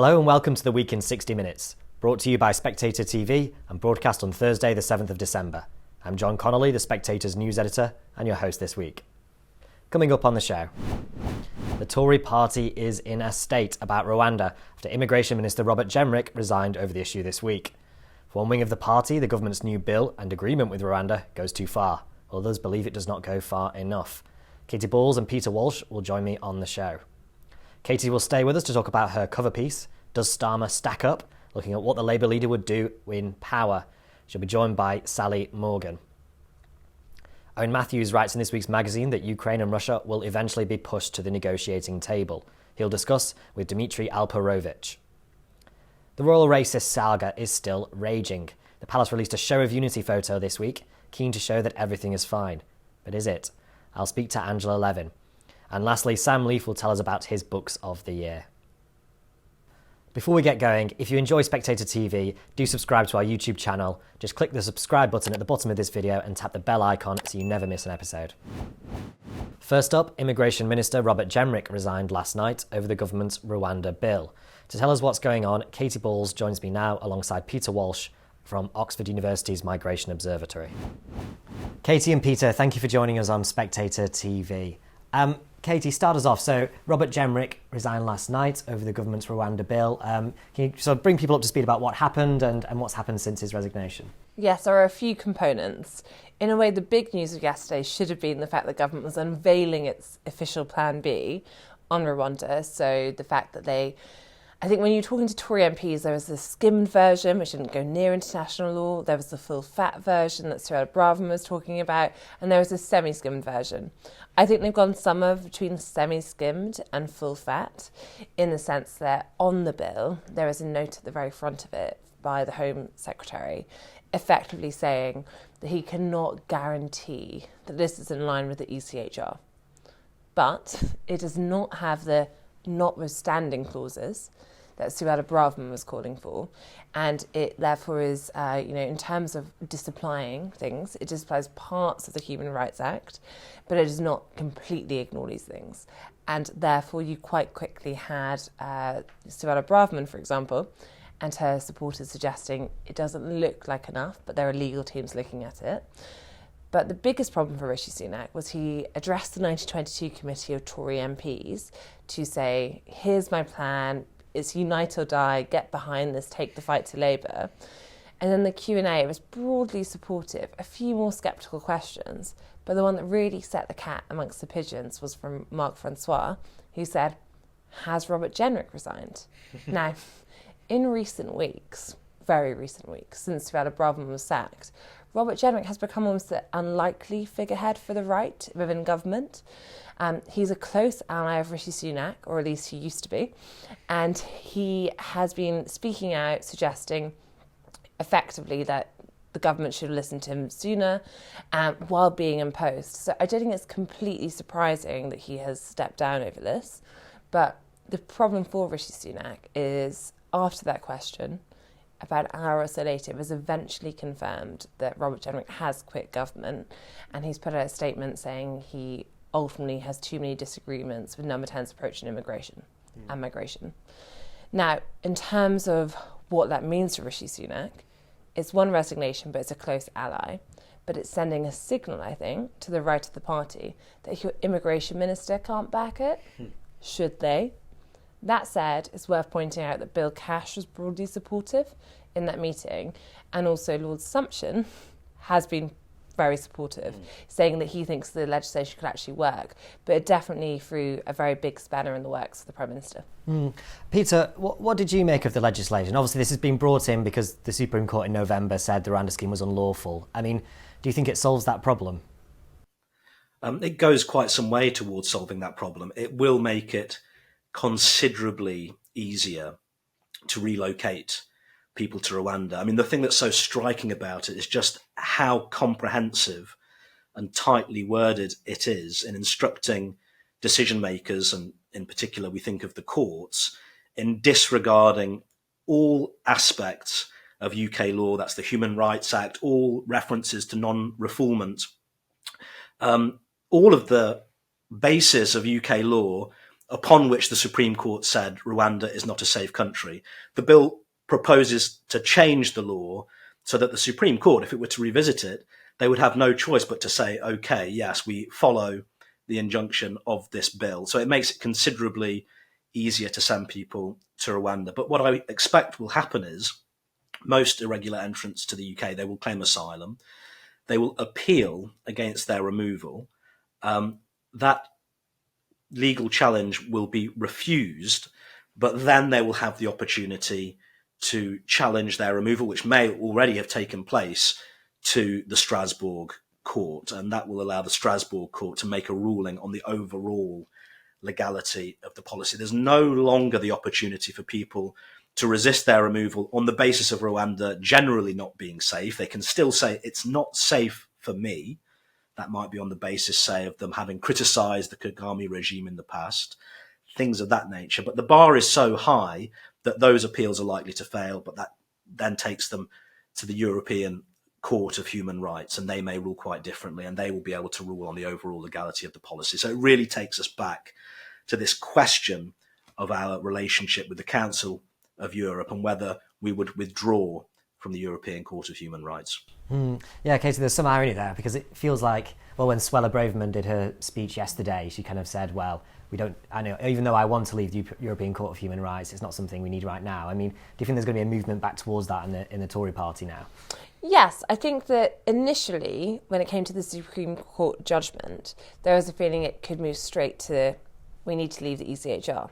Hello and welcome to the Week in 60 Minutes, brought to you by SpectatorTV and broadcast on Thursday the 7th of December. I'm John Connolly, the Spectator's news editor and your host this week. Coming up on the show, the Tory party is in a state about Rwanda after Immigration Minister Robert Jenrick resigned over the issue this week. For one wing of the party, the government's new bill and agreement with Rwanda goes too far. Others believe it does not go far enough. Katy Balls and Peter Walsh will join me on the show. Katy will stay with us to talk about her cover piece, Does Starmer Stack Up?, looking at what the Labour leader would do in power. She'll be joined by Sally Morgan. Owen Matthews writes in this week's magazine that Ukraine and Russia will eventually be pushed to the negotiating table. He'll discuss with Dmitri Alperovitch. The royal racist saga is still raging. The palace released a show of unity photo this week, keen to show that everything is fine. But is it? I'll speak to Angela Levin. And lastly, Sam Leith will tell us about his books of the year. Before we get going, if you enjoy Spectator TV, do subscribe to our YouTube channel. Just click the subscribe button at the bottom of this video and tap the bell icon so you never miss an episode. First up, Immigration Minister Robert Jenrick resigned last night over the government's Rwanda bill. To tell us what's going on, Katy Balls joins me now alongside Peter Walsh from Oxford University's Migration Observatory. Katy and Peter, thank you for joining us on Spectator TV. Katy, start us off. So Robert Jenrick resigned last night over the government's Rwanda bill. Can you sort of bring people up to speed about what happened and what's happened since his resignation? Yes, there are a few components. In a way, the big news of yesterday should have been the fact that the government was unveiling its official Plan B on Rwanda. So the fact that I think when you're talking to Tory MPs, there was the skimmed version, which didn't go near international law. There was the full fat version that Cyril Braven was talking about. And there was a semi-skimmed version. I think they've gone somewhere between semi-skimmed and full fat, in the sense that on the bill, there is a note at the very front of it by the Home Secretary, effectively saying that he cannot guarantee that this is in line with the ECHR. But it does not have the notwithstanding clauses that Cyril Braven was calling for, and it therefore is, in terms of disapplying things, it disapplies parts of the Human Rights Act, but it does not completely ignore these things. And therefore you quite quickly had Cyril Braven, for example, and her supporters suggesting it doesn't look like enough, but there are legal teams looking at it. But the biggest problem for Rishi Sunak was he addressed the 1922 committee of Tory MPs to say, here's my plan, it's unite or die, get behind this, take the fight to Labour. And then the Q&A was broadly supportive, a few more sceptical questions, but the one that really set the cat amongst the pigeons was from Mark Francois, who said, has Robert Jenrick resigned? Now, in recent weeks, very recent weeks, since Cyril Braven was sacked, Robert Jenrick has become almost the unlikely figurehead for the right within government. He's a close ally of Rishi Sunak, or at least he used to be, and he has been speaking out, suggesting effectively that the government should have listened to him sooner while being in post. So I don't think it's completely surprising that he has stepped down over this, but the problem for Rishi Sunak is after that question, about an hour or so later, it was eventually confirmed that Robert Jenrick has quit government, and he's put out a statement saying he ultimately has too many disagreements with Number 10's approach in immigration and migration. Now, in terms of what that means for Rishi Sunak, it's one resignation, but it's a close ally. But it's sending a signal, I think, to the right of the party that if your immigration minister can't back it, should they? That said, it's worth pointing out that Bill Cash was broadly supportive in that meeting, and also Lord Sumption has been very supportive, saying that he thinks the legislation could actually work, but it definitely threw a very big spanner in the works for the Prime Minister. Peter, what did you make of the legislation? Obviously, this has been brought in because the Supreme Court in November said the Rwanda scheme was unlawful. I mean, do you think it solves that problem? It goes quite some way towards solving that problem. It will make it considerably easier to relocate people to Rwanda. I mean, the thing that's so striking about it is just how comprehensive and tightly worded it is in instructing decision makers, and in particular we think of the courts, in disregarding all aspects of UK law. That's the Human Rights Act, all references to non-refoulement. All of the basis of UK law upon which the Supreme Court said Rwanda is not a safe country. The bill proposes to change the law so that the Supreme Court, if it were to revisit it, they would have no choice but to say, okay, yes, we follow the injunction of this bill. So it makes it considerably easier to send people to Rwanda. But what I expect will happen is most irregular entrants to the UK, they will claim asylum. They will appeal against their removal. That legal challenge will be refused, but then they will have the opportunity to challenge their removal, which may already have taken place, to the Strasbourg court. And that will allow the Strasbourg court to make a ruling on the overall legality of the policy. There's no longer the opportunity for people to resist their removal on the basis of Rwanda generally not being safe. They can still say it's not safe for me. That might be on the basis, say, of them having criticised the Kagame regime in the past, things of that nature. But the bar is so high that those appeals are likely to fail, but that then takes them to the European Court of Human Rights, and they may rule quite differently, and they will be able to rule on the overall legality of the policy. So it really takes us back to this question of our relationship with the Council of Europe and whether we would withdraw from the European Court of Human Rights. Yeah, Katy, there's some irony there, because it feels like, well, when Suella Braverman did her speech yesterday, she kind of said, well, I know, even though I want to leave the European Court of Human Rights, it's not something we need right now. I mean, do you think there's going to be a movement back towards that in the Tory party now? Yes, I think that initially, when it came to the Supreme Court judgment, there was a feeling it could move straight to, we need to leave the ECHR.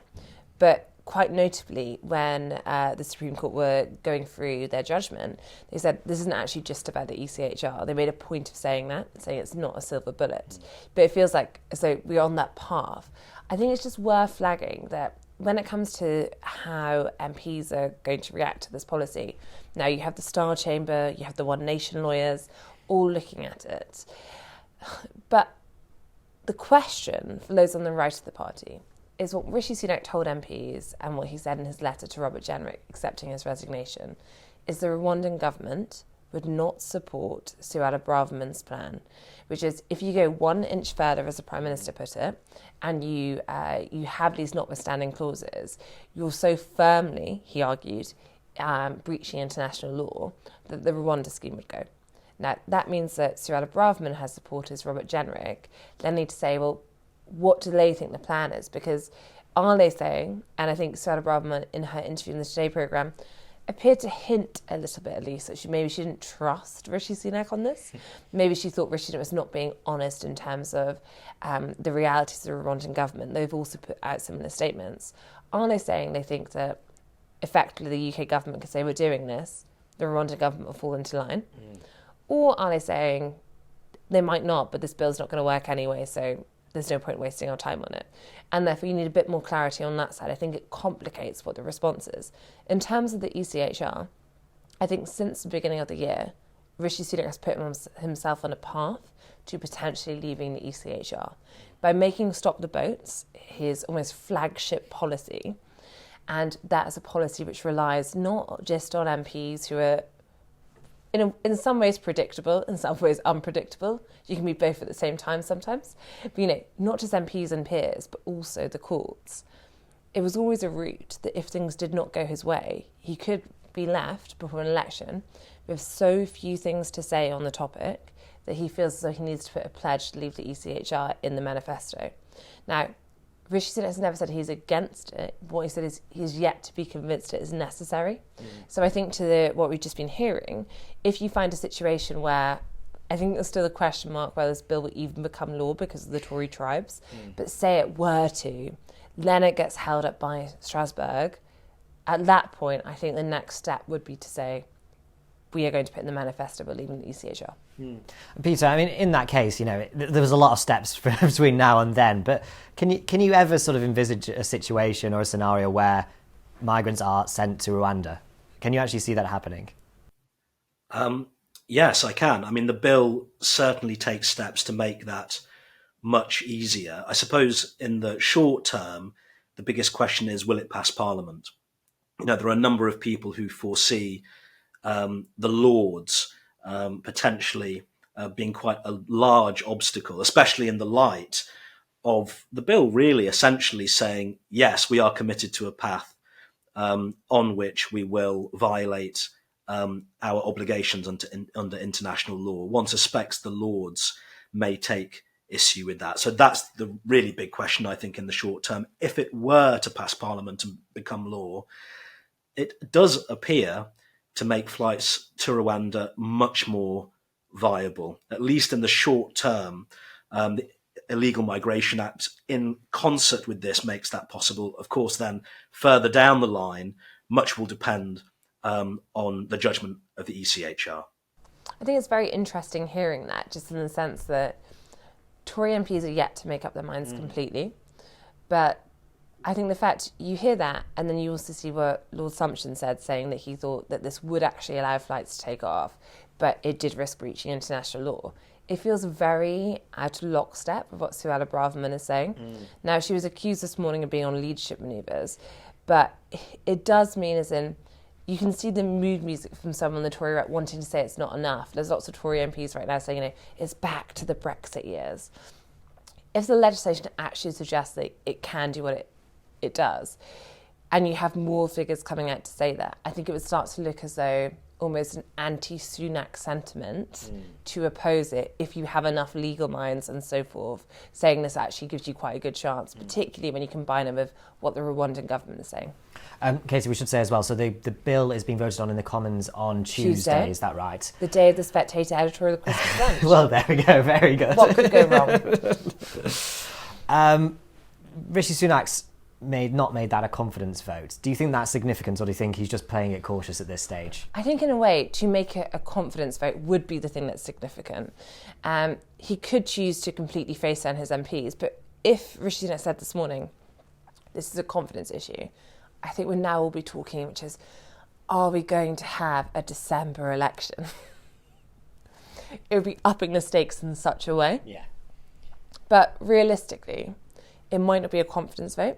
But quite notably, when the Supreme Court were going through their judgment, they said this isn't actually just about the ECHR. They made a point of saying that, saying it's not a silver bullet. But it feels like, so we're on that path. I think it's just worth flagging that when it comes to how MPs are going to react to this policy, now you have the Star Chamber, you have the One Nation lawyers, all looking at it. But the question for those on the right of the party is what Rishi Sunak told MPs and what he said in his letter to Robert Jenrick accepting his resignation, is the Rwandan government would not support Suella Braverman's plan, which is if you go 1 inch further, as the Prime Minister put it, and you have these notwithstanding clauses, you're so firmly, he argued, breaching international law that the Rwanda scheme would go. Now, that means that Suella Braverman has supporters, Robert Jenrick, then need to say, well, what do they think the plan is? Because are they saying, and I think Suella Braverman in her interview in the Today programme appeared to hint a little bit at least that she didn't trust Rishi Sunak on this. Maybe she thought Rishi Sunak was not being honest in terms of the realities of the Rwandan government. They've also put out similar statements. Are they saying they think that effectively the UK government could say we're doing this, the Rwandan government will fall into line? Or are they saying they might not, but this bill's not going to work anyway, so there's no point wasting our time on it. And therefore you need a bit more clarity on that side. I think it complicates what the response is. In terms of the ECHR, I think since the beginning of the year, Rishi Sunak has put himself on a path to potentially leaving the ECHR. By making Stop the Boats his almost flagship policy, and that is a policy which relies not just on MPs who are in some ways predictable, in some ways unpredictable. You can be both at the same time sometimes. But, not just MPs and peers, but also the courts. It was always a route that if things did not go his way, he could be left before an election with so few things to say on the topic that he feels as though he needs to put a pledge to leave the ECHR in the manifesto. Now, Rishi Sunak has never said he's against it. What he said is he's yet to be convinced it is necessary. So I think what we've just been hearing, if you find a situation where, I think there's still a question mark whether this bill will even become law because of the Tory tribes, but say it were to, then it gets held up by Strasbourg. At that point, I think the next step would be to say, we are going to put in the manifesto, we're leaving the ECHR. Peter, I mean, in that case, there was a lot of steps between now and then, but can you ever sort of envisage a situation or a scenario where migrants are sent to Rwanda? Can you actually see that happening? Yes, I can. I mean, the bill certainly takes steps to make that much easier. I suppose in the short term, the biggest question is, will it pass Parliament? There are a number of people who foresee the Lords potentially being quite a large obstacle, especially in the light of the bill, really essentially saying, yes, we are committed to a path on which we will violate our obligations under international law. One suspects the Lords may take issue with that. So that's the really big question, I think, in the short term. If it were to pass Parliament and become law, it does appear to make flights to Rwanda much more viable, at least in the short term. The Illegal Migration Act, in concert with this, makes that possible. Of course, then further down the line, much will depend on the judgment of the ECHR. I think it's very interesting hearing that, just in the sense that Tory MPs are yet to make up their minds completely. But I think the fact you hear that, and then you also see what Lord Sumption said, saying that he thought that this would actually allow flights to take off, but it did risk breaching international law. It feels very out of lockstep with what Suella Braverman is saying. Now, she was accused this morning of being on leadership manoeuvres, but it does mean, as in, you can see the mood music from someone on the Tory right wanting to say it's not enough. There's lots of Tory MPs right now saying, it's back to the Brexit years. If the legislation actually suggests that it can do what it does, and you have more figures coming out to say that, I think it would start to look as though almost an anti-Sunak sentiment to oppose it if you have enough legal minds and so forth, saying this actually gives you quite a good chance, particularly when you combine it with what the Rwandan government is saying. Katie, we should say as well, so the bill is being voted on in the Commons on Tuesday, is that right? The day of the Spectator editorial Christmas lunch. Well, there we go, very good. What could go wrong? Rishi Sunak's not made that a confidence vote. Do you think that's significant, or do you think he's just playing it cautious at this stage? I think in a way, to make it a confidence vote would be the thing that's significant. He could choose to completely face down his MPs, but if Rishi Sunak said this morning, this is a confidence issue, I think we're now all be talking, which is, are we going to have a December election? It would be upping the stakes in such a way. Yeah. But realistically, it might not be a confidence vote.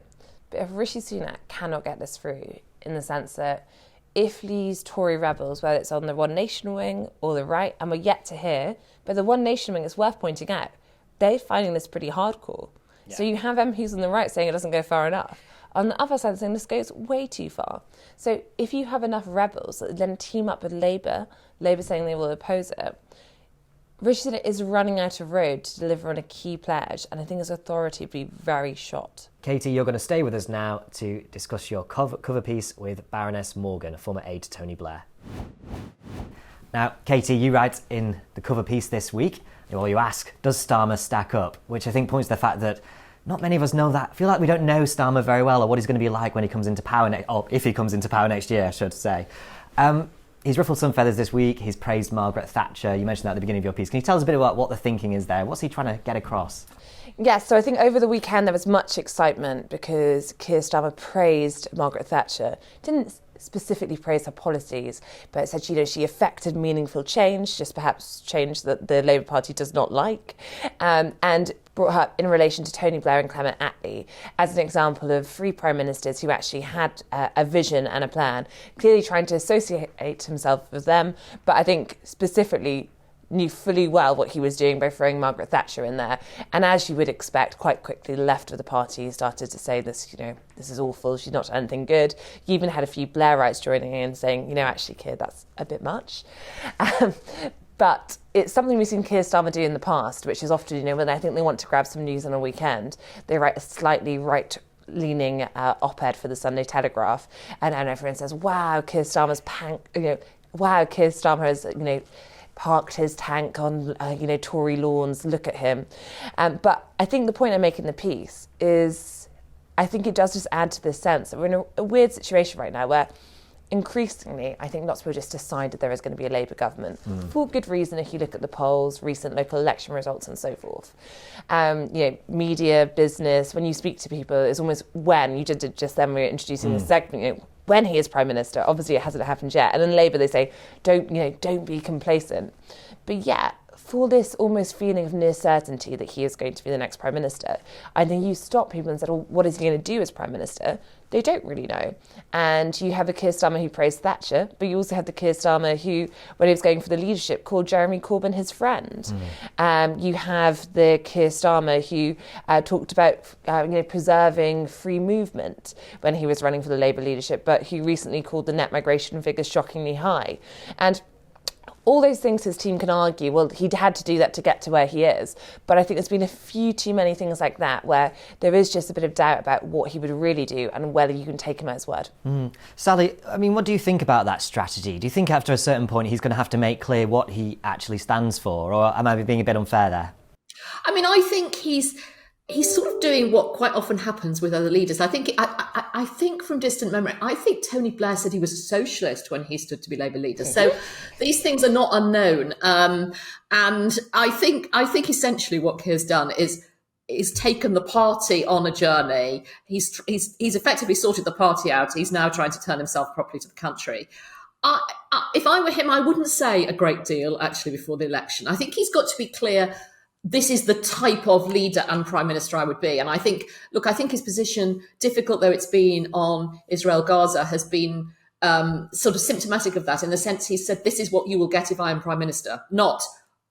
But if Rishi Sunak cannot get this through, in the sense that if these Tory rebels, whether it's on the One Nation wing or the right, and we're yet to hear, but the One Nation wing, it's worth pointing out, they're finding this pretty hardcore. Yeah. So you have MPs on the right saying it doesn't go far enough. On the other side, saying this goes way too far. So if you have enough rebels that then team up with Labour saying they will oppose it, Rishi Sunak is running out of road to deliver on a key pledge, and I think his authority would be very shot. Katie, you're going to stay with us now to discuss your cover piece with Baroness Morgan, a former aide to Tony Blair. Now, Katie, you write in the cover piece this week, well, you ask, does Starmer stack up? Which I think points to the fact that not many of us know that. I feel like we don't know Starmer very well, or what he's going to be like when he comes into power, or if he comes into power next year, I should say. He's ruffled some feathers this week. He's praised Margaret Thatcher. You mentioned that at the beginning of your piece. Can you tell us a bit about what the thinking is there? What's he trying to get across? Yes, so I think over the weekend there was much excitement because Keir Starmer praised Margaret Thatcher. Didn't specifically praise her policies, but said she effected meaningful change, just perhaps change that the Labour Party does not like, and brought her up in relation to Tony Blair and Clement Attlee as an example of three prime ministers who actually had a vision and a plan, clearly trying to associate himself with them, but I think specifically knew fully well what he was doing by throwing Margaret Thatcher in there. And as you would expect, quite quickly the left of the party started to say this, this is awful, she's not done anything good. You even had a few Blairites joining in saying, actually, Keir, that's a bit much. But it's something we've seen Keir Starmer do in the past, which is often, when I think they want to grab some news on a weekend, they write a slightly right-leaning op-ed for the Sunday Telegraph, and everyone says, wow, Keir Starmer's Keir Starmer has, parked his tank on, Tory lawns, look at him. But I think the point I make in the piece is I think it does just add to this sense that we're in a weird situation right now where increasingly I think lots of people just decided there is going to be a Labour government for good reason if you look at the polls, recent local election results and so forth. Media, business, when you speak to people, it's almost when, you did it just then, we were introducing this segment, when he is Prime Minister. Obviously it hasn't happened yet. And in Labour they say, don't be complacent. But yet, for this almost feeling of near certainty that he is going to be the next Prime Minister, I think you stop people and said, well, what is he going to do as Prime Minister? they don't really know. And you have a Keir Starmer who praised Thatcher, but you also have the Keir Starmer who, when he was going for the leadership, called Jeremy Corbyn his friend. You have the Keir Starmer who talked about preserving free movement when he was running for the Labour leadership, but who recently called the net migration figures shockingly high. And all those things his team can argue, well, he'd had to do that to get to where he is. But I think there's been a few too many things like that where there is just a bit of doubt about what he would really do and whether you can take him at his word. Sally, I mean, what do you think about that strategy? Do you think after a certain point he's going to have to make clear what he actually stands for? Or am I being a bit unfair there? I mean, I think he's sort of doing what quite often happens with other leaders. I think from distant memory, I think Tony Blair said he was a socialist when he stood to be Labour leader. So these things are not unknown. And I think essentially what Keir's done is taken the party on a journey. He's effectively sorted the party out. He's now trying to turn himself properly to the country. If I were him, I wouldn't say a great deal actually before the election. I think he's got to be clear. This is the type of leader and prime minister I would be. And I think his position, difficult though it's been on Israel-Gaza, has been sort of symptomatic of that, in the sense he said, this is what you will get if I am prime minister, not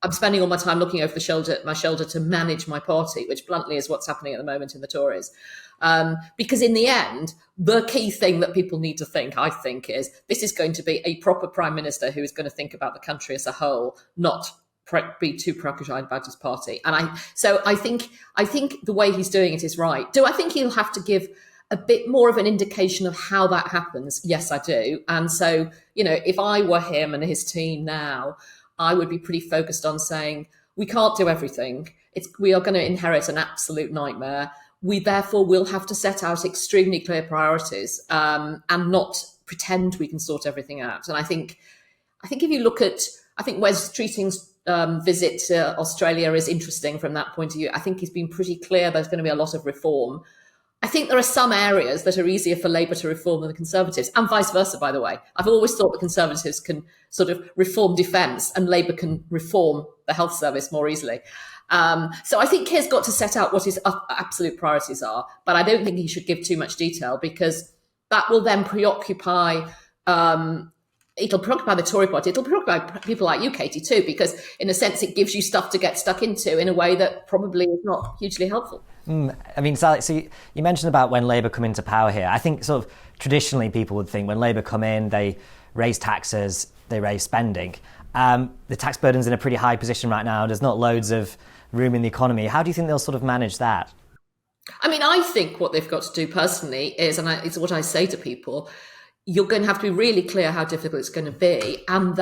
I'm spending all my time looking over my shoulder to manage my party, which bluntly is what's happening at the moment in the Tories. Because in the end, the key thing that people need to think, I think, is this is going to be a proper prime minister who is going to think about the country as a whole, not be too preoccupied about his party. And I think the way he's doing it is right. Do I think he'll have to give a bit more of an indication of how that happens? Yes, I do. And so, if I were him and his team now, I would be pretty focused on saying, we can't do everything. We are going to inherit an absolute nightmare. We therefore will have to set out extremely clear priorities and not pretend we can sort everything out. And I think if you look at, Wes Keating's visit to Australia is interesting from that point of view. I think he's been pretty clear there's going to be a lot of reform. I think there are some areas that are easier for Labour to reform than the Conservatives, and vice versa, by the way. I've always thought the Conservatives can sort of reform defence and Labour can reform the health service more easily. So I think Keir's got to set out what his absolute priorities are, but I don't think he should give too much detail, because that will then preoccupy it'll preoccupy the Tory party. It'll preoccupy people like you, Katy, too, because in a sense it gives you stuff to get stuck into in a way that probably is not hugely helpful. I mean, Sally, so you mentioned about when Labour come into power here. I think sort of traditionally people would think when Labour come in, they raise taxes, they raise spending. The tax burden's in a pretty high position right now. There's not loads of room in the economy. How do you think they'll sort of manage that? I mean, I think what they've got to do personally is, and it's what I say to people, you're going to have to be really clear how difficult it's going to be, and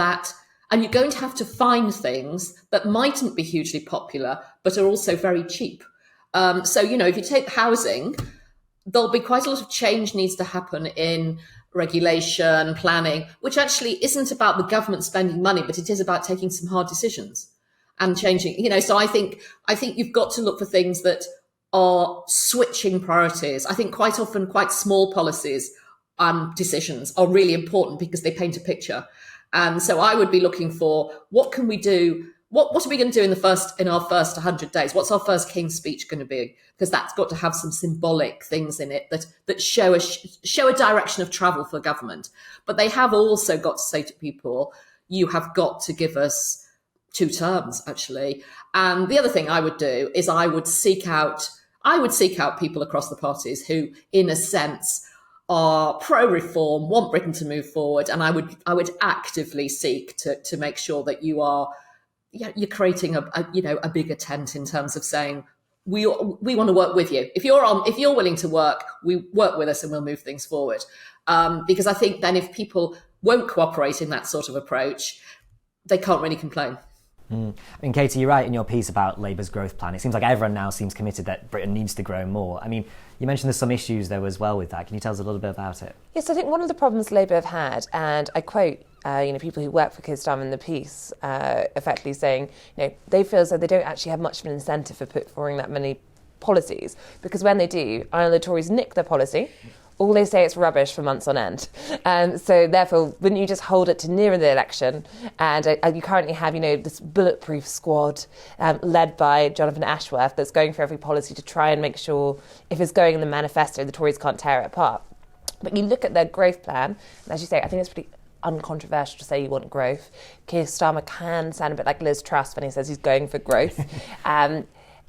you're going to have to find things that mightn't be hugely popular, but are also very cheap. So, if you take housing, there'll be quite a lot of change needs to happen in regulation, planning, which actually isn't about the government spending money, but it is about taking some hard decisions and changing, so I think you've got to look for things that are switching priorities. I think quite often quite small policies decisions are really important because they paint a picture. And so I would be looking for, what can we do? What are we going to do in our first 100 days? What's our first King's speech going to be? Because that's got to have some symbolic things in it that show a direction of travel for government. But they have also got to say to people, you have got to give us 2 terms, actually. And the other thing I would do is I would seek out people across the parties who, in a sense, are pro-reform, want Britain to move forward, and I would actively seek to make sure that you're creating a bigger tent in terms of saying we want to work with you. If you're willing to work, we work with us and we'll move things forward. Because I think then if people won't cooperate in that sort of approach, they can't really complain. I mean, Katy, you're right in your piece about Labour's growth plan. It seems like everyone now seems committed that Britain needs to grow more. I mean, you mentioned there's some issues there as well with that. Can you tell us a little bit about it? Yes, I think one of the problems Labour have had, and I quote, people who work for Keir Starmer in the piece, effectively saying, they feel as though they don't actually have much of an incentive for putting forward that many policies, because when they do, either the Tories nick their policy, or they say it's rubbish for months on end. So therefore, wouldn't you just hold it to nearer the election? And you currently have, this bulletproof squad led by Jonathan Ashworth that's going for every policy to try and make sure if it's going in the manifesto, the Tories can't tear it apart. But you look at their growth plan, and as you say, I think it's pretty uncontroversial to say you want growth. Keir Starmer can sound a bit like Liz Truss when he says he's going for growth.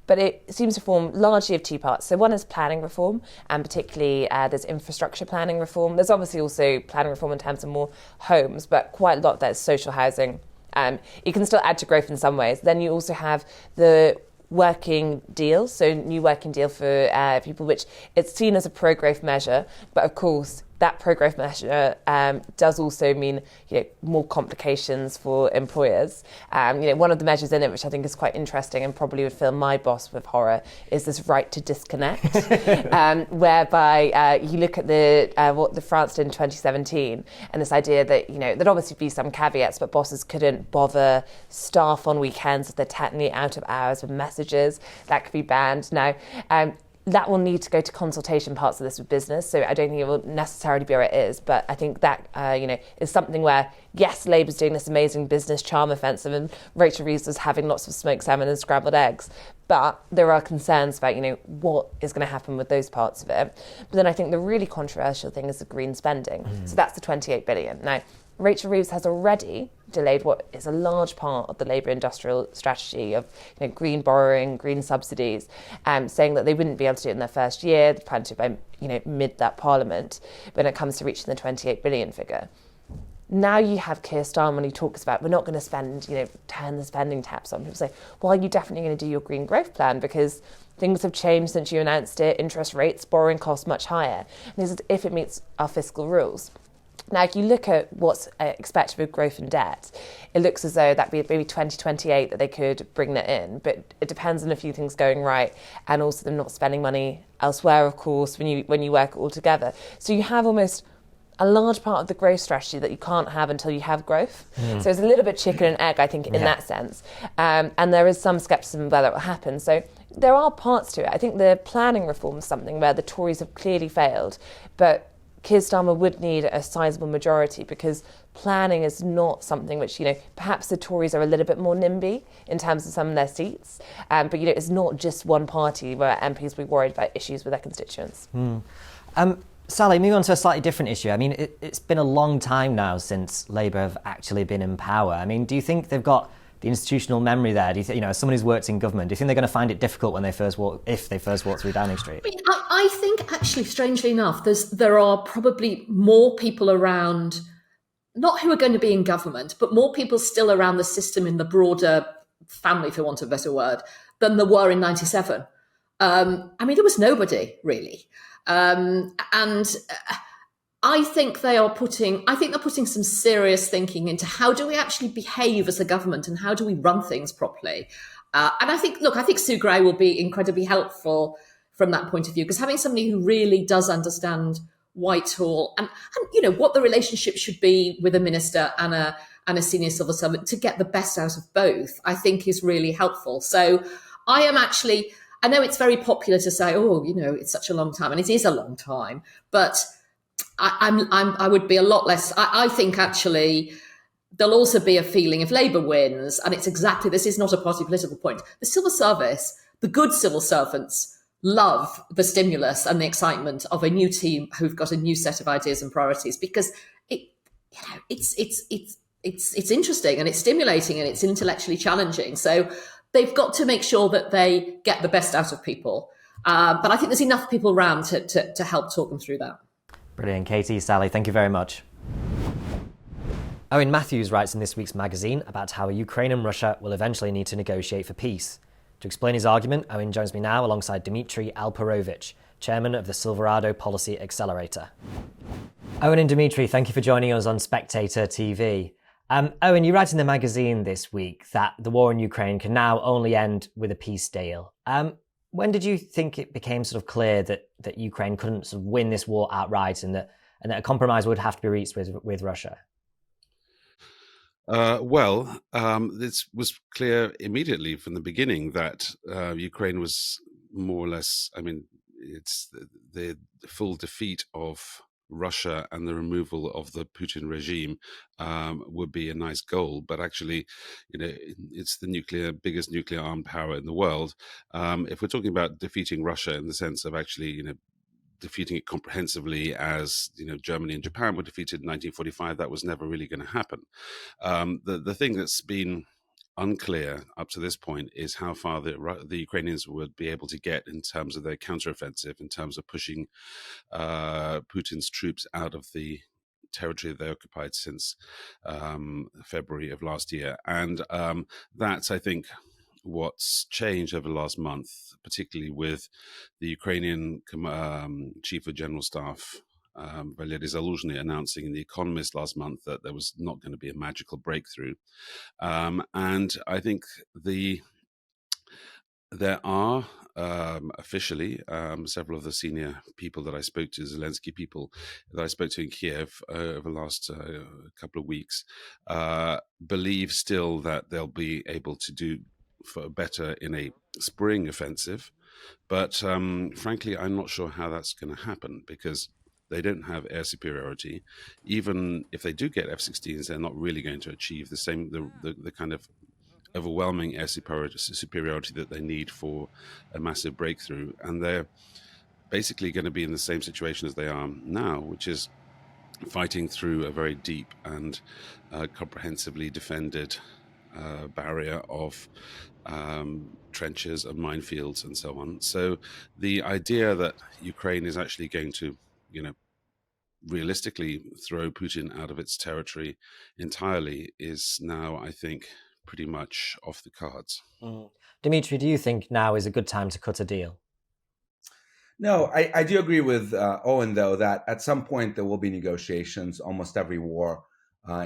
But it seems to form largely of two parts. So one is planning reform, and particularly there's infrastructure planning reform. There's obviously also planning reform in terms of more homes, but quite a lot of that is social housing. You can still add to growth in some ways. Then you also have the working deal, so new working deal for people, which it's seen as a pro-growth measure, but of course that pro-growth measure does also mean more complications for employers. One of the measures in it, which I think is quite interesting and probably would fill my boss with horror, is this right to disconnect, whereby you look at what the France did in 2017, and this idea that there'd obviously be some caveats, but bosses couldn't bother staff on weekends if they're technically out of hours with messages. That could be banned now. That will need to go to consultation parts of this with business, so I don't think it will necessarily be where it is, but I think that is something where, yes, Labour's doing this amazing business charm offensive and Rachel Reeves is having lots of smoked salmon and scrambled eggs, but there are concerns about what is going to happen with those parts of it. But then I think the really controversial thing is the green spending. So that's the 28 billion. Now, Rachel Reeves has already delayed what is a large part of the Labour industrial strategy of green borrowing, green subsidies, saying that they wouldn't be able to do it in their first year. They plan to by mid that parliament when it comes to reaching the 28 billion figure. Now you have Keir Starmer when he talks about we're not going to spend, turn the spending taps on. People say, well, are you definitely going to do your green growth plan? Because things have changed since you announced it, interest rates, borrowing costs much higher. And this is if it meets our fiscal rules. Now, if you look at what's expected with growth and debt, it looks as though that'd be maybe 2028 that they could bring that in. But it depends on a few things going right, and also them not spending money elsewhere, of course, when you work it all together. So you have almost a large part of the growth strategy that you can't have until you have growth. So it's a little bit chicken and egg, I think, in that sense. And there is some scepticism whether it will happen. So there are parts to it. I think the planning reform is something where the Tories have clearly failed, but Keir Starmer would need a sizable majority because planning is not something which, perhaps the Tories are a little bit more NIMBY in terms of some of their seats. But, it's not just one party where MPs will be worried about issues with their constituents. Sally, moving on to a slightly different issue. I mean, it's been a long time now since Labour have actually been in power. I mean, do you think they've got the institutional memory there? Do you think, as someone who's worked in government, do you think they're going to find it difficult when if they first walk through Downing Street? I think actually, strangely enough, there are probably more people around, not who are going to be in government, but more people still around the system in the broader family, for want of a better word, than there were in 97. There was nobody really. I think they're putting some serious thinking into how do we actually behave as a government and how do we run things properly. And I think Sue Gray will be incredibly helpful from that point of view, because having somebody who really does understand Whitehall and what the relationship should be with a minister and a senior civil servant to get the best out of both, I think is really helpful. So I know it's very popular to say, it's such a long time, and it is a long time, but I would be a lot less. I think actually there'll also be a feeling if Labour wins, and this is not a party political point. The civil service, the good civil servants, love the stimulus and the excitement of a new team who've got a new set of ideas and priorities, because it's interesting and it's stimulating and it's intellectually challenging. So they've got to make sure that they get the best out of people. But I think there's enough people around to help talk them through that. Brilliant. Katy, Sally, thank you very much. Owen Matthews writes in this week's magazine about how Ukraine and Russia will eventually need to negotiate for peace. To explain his argument, Owen joins me now alongside Dmitri Alperovitch, chairman of the Silverado Policy Accelerator. Owen and Dmitri, thank you for joining us on Spectator TV. Owen, you write in the magazine this week that the war in Ukraine can now only end with a peace deal. When did you think it became sort of clear that Ukraine couldn't sort of win this war outright and that a compromise would have to be reached with Russia? This was clear immediately from the beginning that Ukraine was more or less, it's the full defeat of Russia and the removal of the Putin regime would be a nice goal, but actually, it's the biggest nuclear armed power in the world. If we're talking about defeating Russia in the sense of actually, defeating it comprehensively as Germany and Japan were defeated in 1945. That was never really going to happen. The thing that's been unclear up to this point is how far the Ukrainians would be able to get in terms of their counteroffensive, in terms of pushing Putin's troops out of the territory they occupied since February of last year. And that's, I think, what's changed over the last month, particularly with the Ukrainian Chief of General Staff, Valery Zaluzhny, announcing in The Economist last month that there was not going to be a magical breakthrough. And I think there are officially several of the senior people that I spoke to, Zelensky people that I spoke to in Kiev over the last couple of weeks, believe still that they'll be able to do better in a spring offensive. But frankly, I'm not sure how that's going to happen, because they don't have air superiority. Even if they do get F-16s, they're not really going to achieve the kind of overwhelming air superiority that they need for a massive breakthrough. And they're basically going to be in the same situation as they are now, which is fighting through a very deep and comprehensively defended barrier of trenches and minefields and so on. So the idea that Ukraine is actually going to, realistically throw Putin out of its territory entirely is now, I think, pretty much off the cards. Dmitri, do you think now is a good time to cut a deal? No, I do agree with Owen, though, that at some point there will be negotiations. Almost every war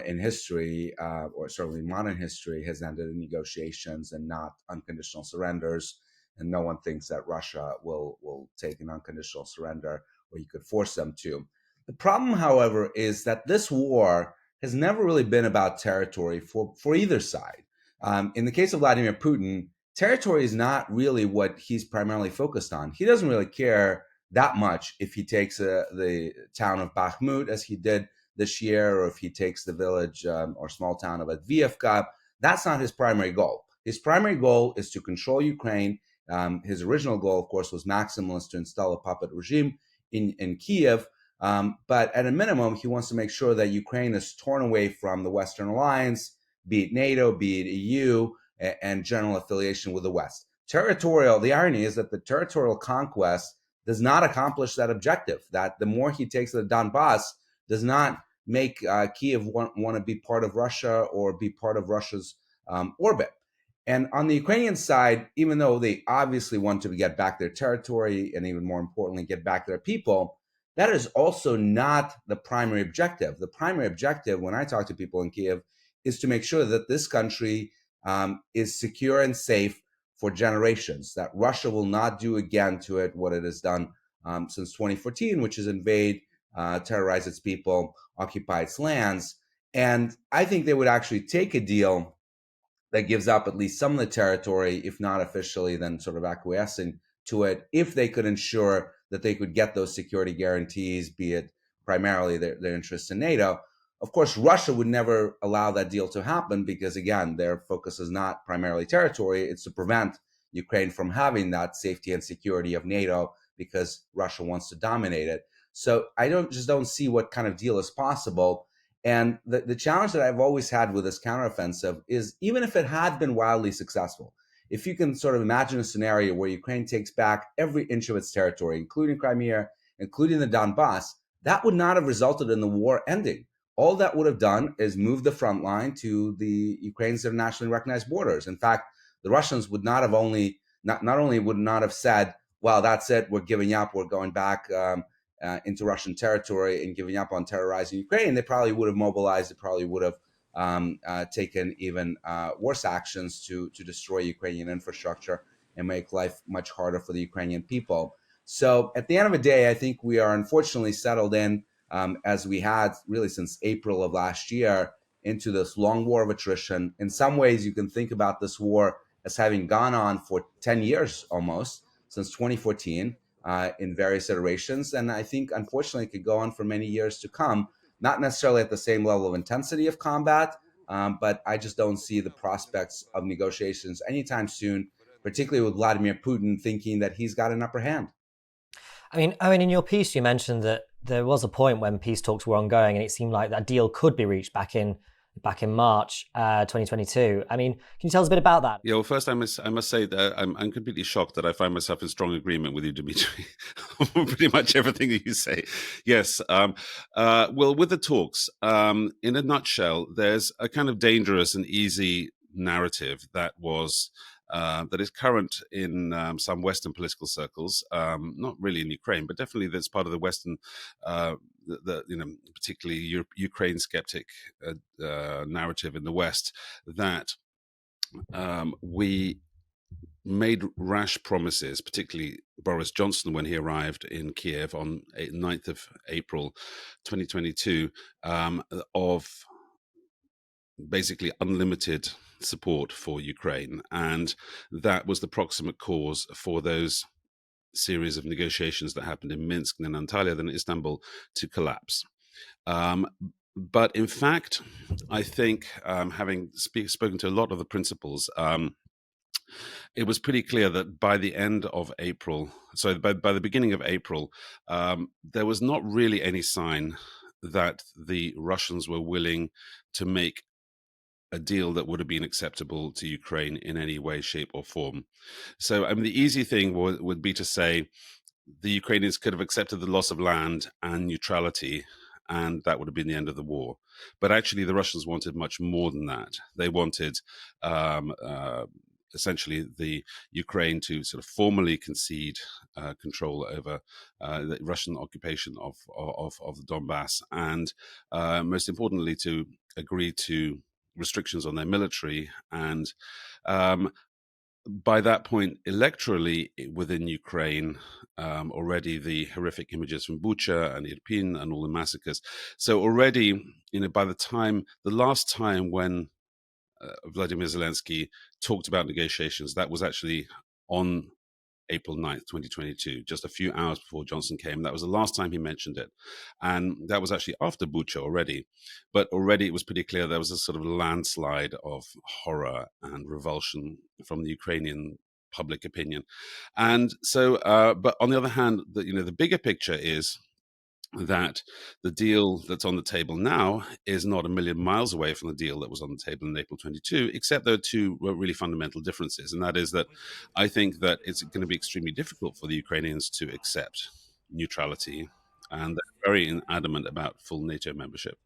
in history, or certainly modern history, has ended in negotiations and not unconditional surrenders. And no one thinks that Russia will take an unconditional surrender, or you could force them to. The problem, however, is that this war has never really been about territory for either side. In the case of Vladimir Putin, territory is not really what he's primarily focused on. He doesn't really care that much if he takes the town of Bakhmut, as he did this year, or if he takes the village or small town of Adviivka. That's not his primary goal. His primary goal is to control Ukraine. His original goal, of course, was maximalist, to install a puppet regime in Kiev. But at a minimum, he wants to make sure that Ukraine is torn away from the Western alliance, be it NATO, be it EU, and general affiliation with the West. The irony is that the territorial conquest does not accomplish that objective, that the more he takes the Donbass does not make Kiev want to be part of Russia or be part of Russia's orbit. And on the Ukrainian side, even though they obviously want to get back their territory and even more importantly, get back their people, that is also not the primary objective. The primary objective, when I talk to people in Kiev, is to make sure that this country is secure and safe for generations, that Russia will not do again to it what it has done since 2014, which is invade, terrorize its people, occupy its lands. And I think they would actually take a deal that gives up at least some of the territory, if not officially, then sort of acquiescing to it, if they could ensure that they could get those security guarantees, be it primarily their interest in NATO. Of course, Russia would never allow that deal to happen because, again, their focus is not primarily territory. It's to prevent Ukraine from having that safety and security of NATO because Russia wants to dominate it. So I just don't see what kind of deal is possible. And the challenge that I've always had with this counteroffensive is, even if it had been wildly successful, if you can sort of imagine a scenario where Ukraine takes back every inch of its territory, including Crimea, including the Donbass, that would not have resulted in the war ending. All that would have done is move the front line to the Ukraine's internationally recognized borders. In fact, the Russians would not have not only would not have said, well, that's it, we're giving up, we're going back into Russian territory and giving up on terrorizing Ukraine. They probably would have mobilized, they probably would have taken even worse actions to destroy Ukrainian infrastructure and make life much harder for the Ukrainian people. So at the end of the day, I think we are unfortunately settled in, as we had really since April of last year, into this long war of attrition. In some ways, you can think about this war as having gone on for 10 years almost, since 2014, in various iterations. And I think, unfortunately, it could go on for many years to come, not necessarily at the same level of intensity of combat, but I just don't see the prospects of negotiations anytime soon, particularly with Vladimir Putin thinking that he's got an upper hand. I mean, Owen, in your piece, you mentioned that there was a point when peace talks were ongoing, and it seemed like that deal could be reached back in March 2022. I mean, can you tell us a bit about that? Yeah, well, first I must say that I'm completely shocked that I find myself in strong agreement with you, Dmitri, on pretty much everything that you say. Yes. Well, with the talks, in a nutshell, there's a kind of dangerous and easy narrative that is current in some Western political circles, not really in Ukraine, but definitely that's part of the Western, particularly Ukraine skeptic narrative in the West, that we made rash promises, particularly Boris Johnson when he arrived in Kiev on 9th of April 2022, of basically unlimited support for Ukraine. And that was the proximate cause for those series of negotiations that happened in Minsk, then Antalya, then Istanbul, to collapse. But in fact, I think, having spoken to a lot of the principals, it was pretty clear that by the end of April, by the beginning of April, there was not really any sign that the Russians were willing to make a deal that would have been acceptable to Ukraine in any way, shape, or form. So, I mean, the easy thing would be to say the Ukrainians could have accepted the loss of land and neutrality, and that would have been the end of the war. But actually, the Russians wanted much more than that. They wanted essentially the Ukraine to sort of formally concede control over the Russian occupation of the Donbass, and most importantly, to agree to restrictions on their military. And by that point, electorally within Ukraine, already the horrific images from Bucha and Irpin and all the massacres. So already, by the last time when Vladimir Zelensky talked about negotiations, that was actually on April 9th, 2022, just a few hours before Johnson came. That was the last time he mentioned it. And that was actually after Bucha already. But already it was pretty clear there was a sort of landslide of horror and revulsion from the Ukrainian public opinion. And so, but on the other hand, the bigger picture is that the deal that's on the table now is not a million miles away from the deal that was on the table in April 22, except there are two really fundamental differences. And that is that I think that it's going to be extremely difficult for the Ukrainians to accept neutrality, and they're very adamant about full NATO membership.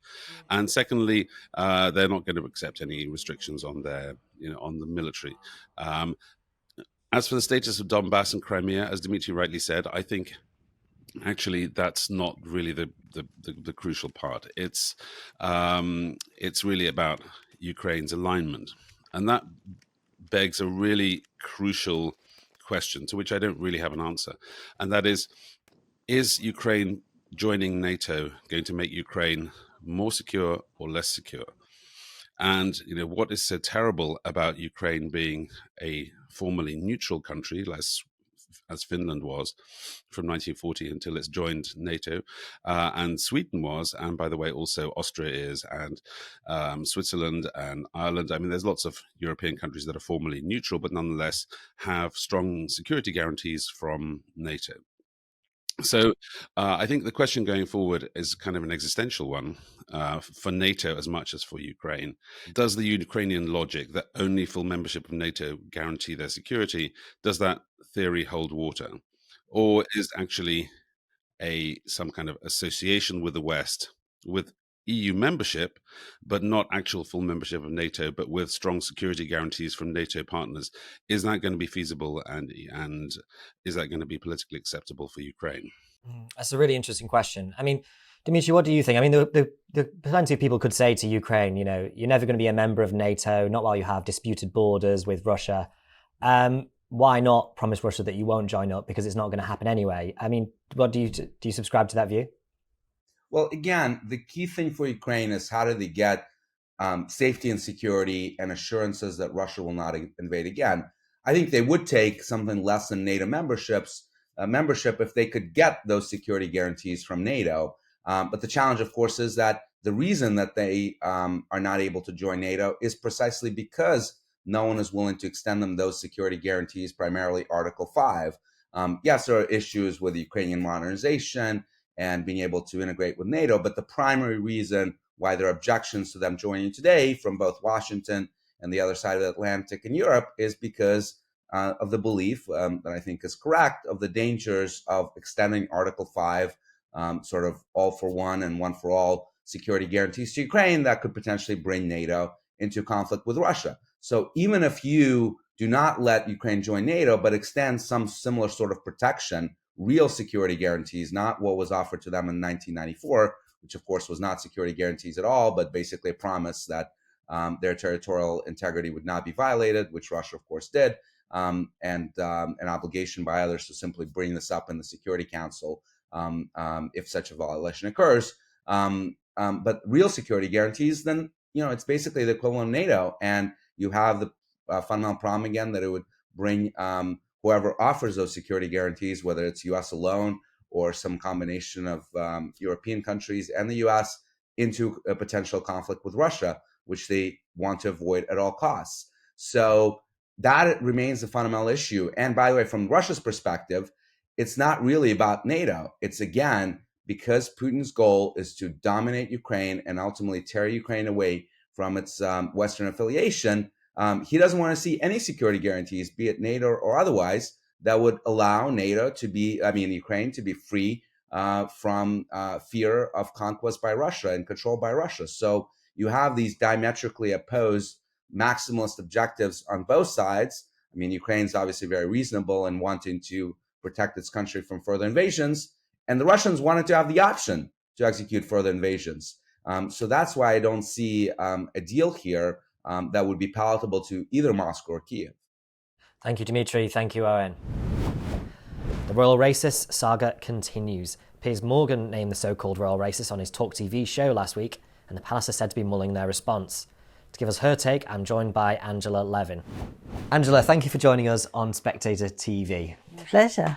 And secondly, they're not going to accept any restrictions on their, on the military. As for the status of Donbass and Crimea, as Dmitri rightly said, I think actually that's not really the crucial part. It's really about Ukraine's alignment, and that begs a really crucial question to which I don't really have an answer, and that is Ukraine joining NATO going to make Ukraine more secure or less secure? And what is so terrible about Ukraine being a formerly neutral country, as Finland was from 1940 until it's joined NATO, and Sweden was, and by the way, also Austria is, and Switzerland and Ireland. I mean, there's lots of European countries that are formally neutral, but nonetheless have strong security guarantees from NATO. So I think the question going forward is kind of an existential one for NATO as much as for Ukraine. Does the Ukrainian logic that only full membership of NATO guarantee their security, does that theory hold water? Or is actually some kind of association with the West, with EU membership, but not actual full membership of NATO, but with strong security guarantees from NATO partners, is that going to be feasible, and is that going to be politically acceptable for Ukraine? That's a really interesting question. I mean, Dmitri, what do you think? I mean, the plenty of people could say to Ukraine, you're never going to be a member of NATO, not while you have disputed borders with Russia. Why not promise Russia that you won't join up, because it's not going to happen anyway? I mean, what do you subscribe to that view? Well, again, the key thing for Ukraine is how do they get safety and security and assurances that Russia will not invade again. I think they would take something less than NATO membership if they could get those security guarantees from NATO. But the challenge, of course, is that the reason that they are not able to join NATO is precisely because no one is willing to extend them those security guarantees, primarily Article 5. Yes, there are issues with Ukrainian modernization and being able to integrate with NATO, but the primary reason why there are objections to them joining today from both Washington and the other side of the Atlantic in Europe is because of the belief that I think is correct of the dangers of extending Article 5, sort of all for one and one for all security guarantees to Ukraine that could potentially bring NATO into conflict with Russia. So even if you do not let Ukraine join NATO, but extend some similar sort of protection, real security guarantees, not what was offered to them in 1994, which of course was not security guarantees at all, but basically a promise that their territorial integrity would not be violated, which Russia of course did, and an obligation by others to simply bring this up in the Security Council if such a violation occurs. But real security guarantees, then it's basically the equivalent of NATO, and you have the fundamental problem again that it would bring whoever offers those security guarantees, whether it's U.S. alone or some combination of European countries and the U.S., into a potential conflict with Russia, which they want to avoid at all costs. So that remains a fundamental issue. And by the way, from Russia's perspective, it's not really about NATO. It's, again, because Putin's goal is to dominate Ukraine and ultimately tear Ukraine away from its Western affiliation. He doesn't want to see any security guarantees, be it NATO or otherwise, that would allow Ukraine to be free from fear of conquest by Russia and control by Russia. So you have these diametrically opposed maximalist objectives on both sides. Ukraine's obviously very reasonable in wanting to protect its country from further invasions, and the Russians wanted to have the option to execute further invasions. So that's why I don't see a deal here that would be palatable to either Moscow or Kiev. Thank you, Dmitri. Thank you, Owen. The royal racist saga continues. Piers Morgan named the so-called royal racist on his Talk TV show last week, and the palace is said to be mulling their response. To give us her take, I'm joined by Angela Levin. Angela, thank you for joining us on Spectator TV. Pleasure.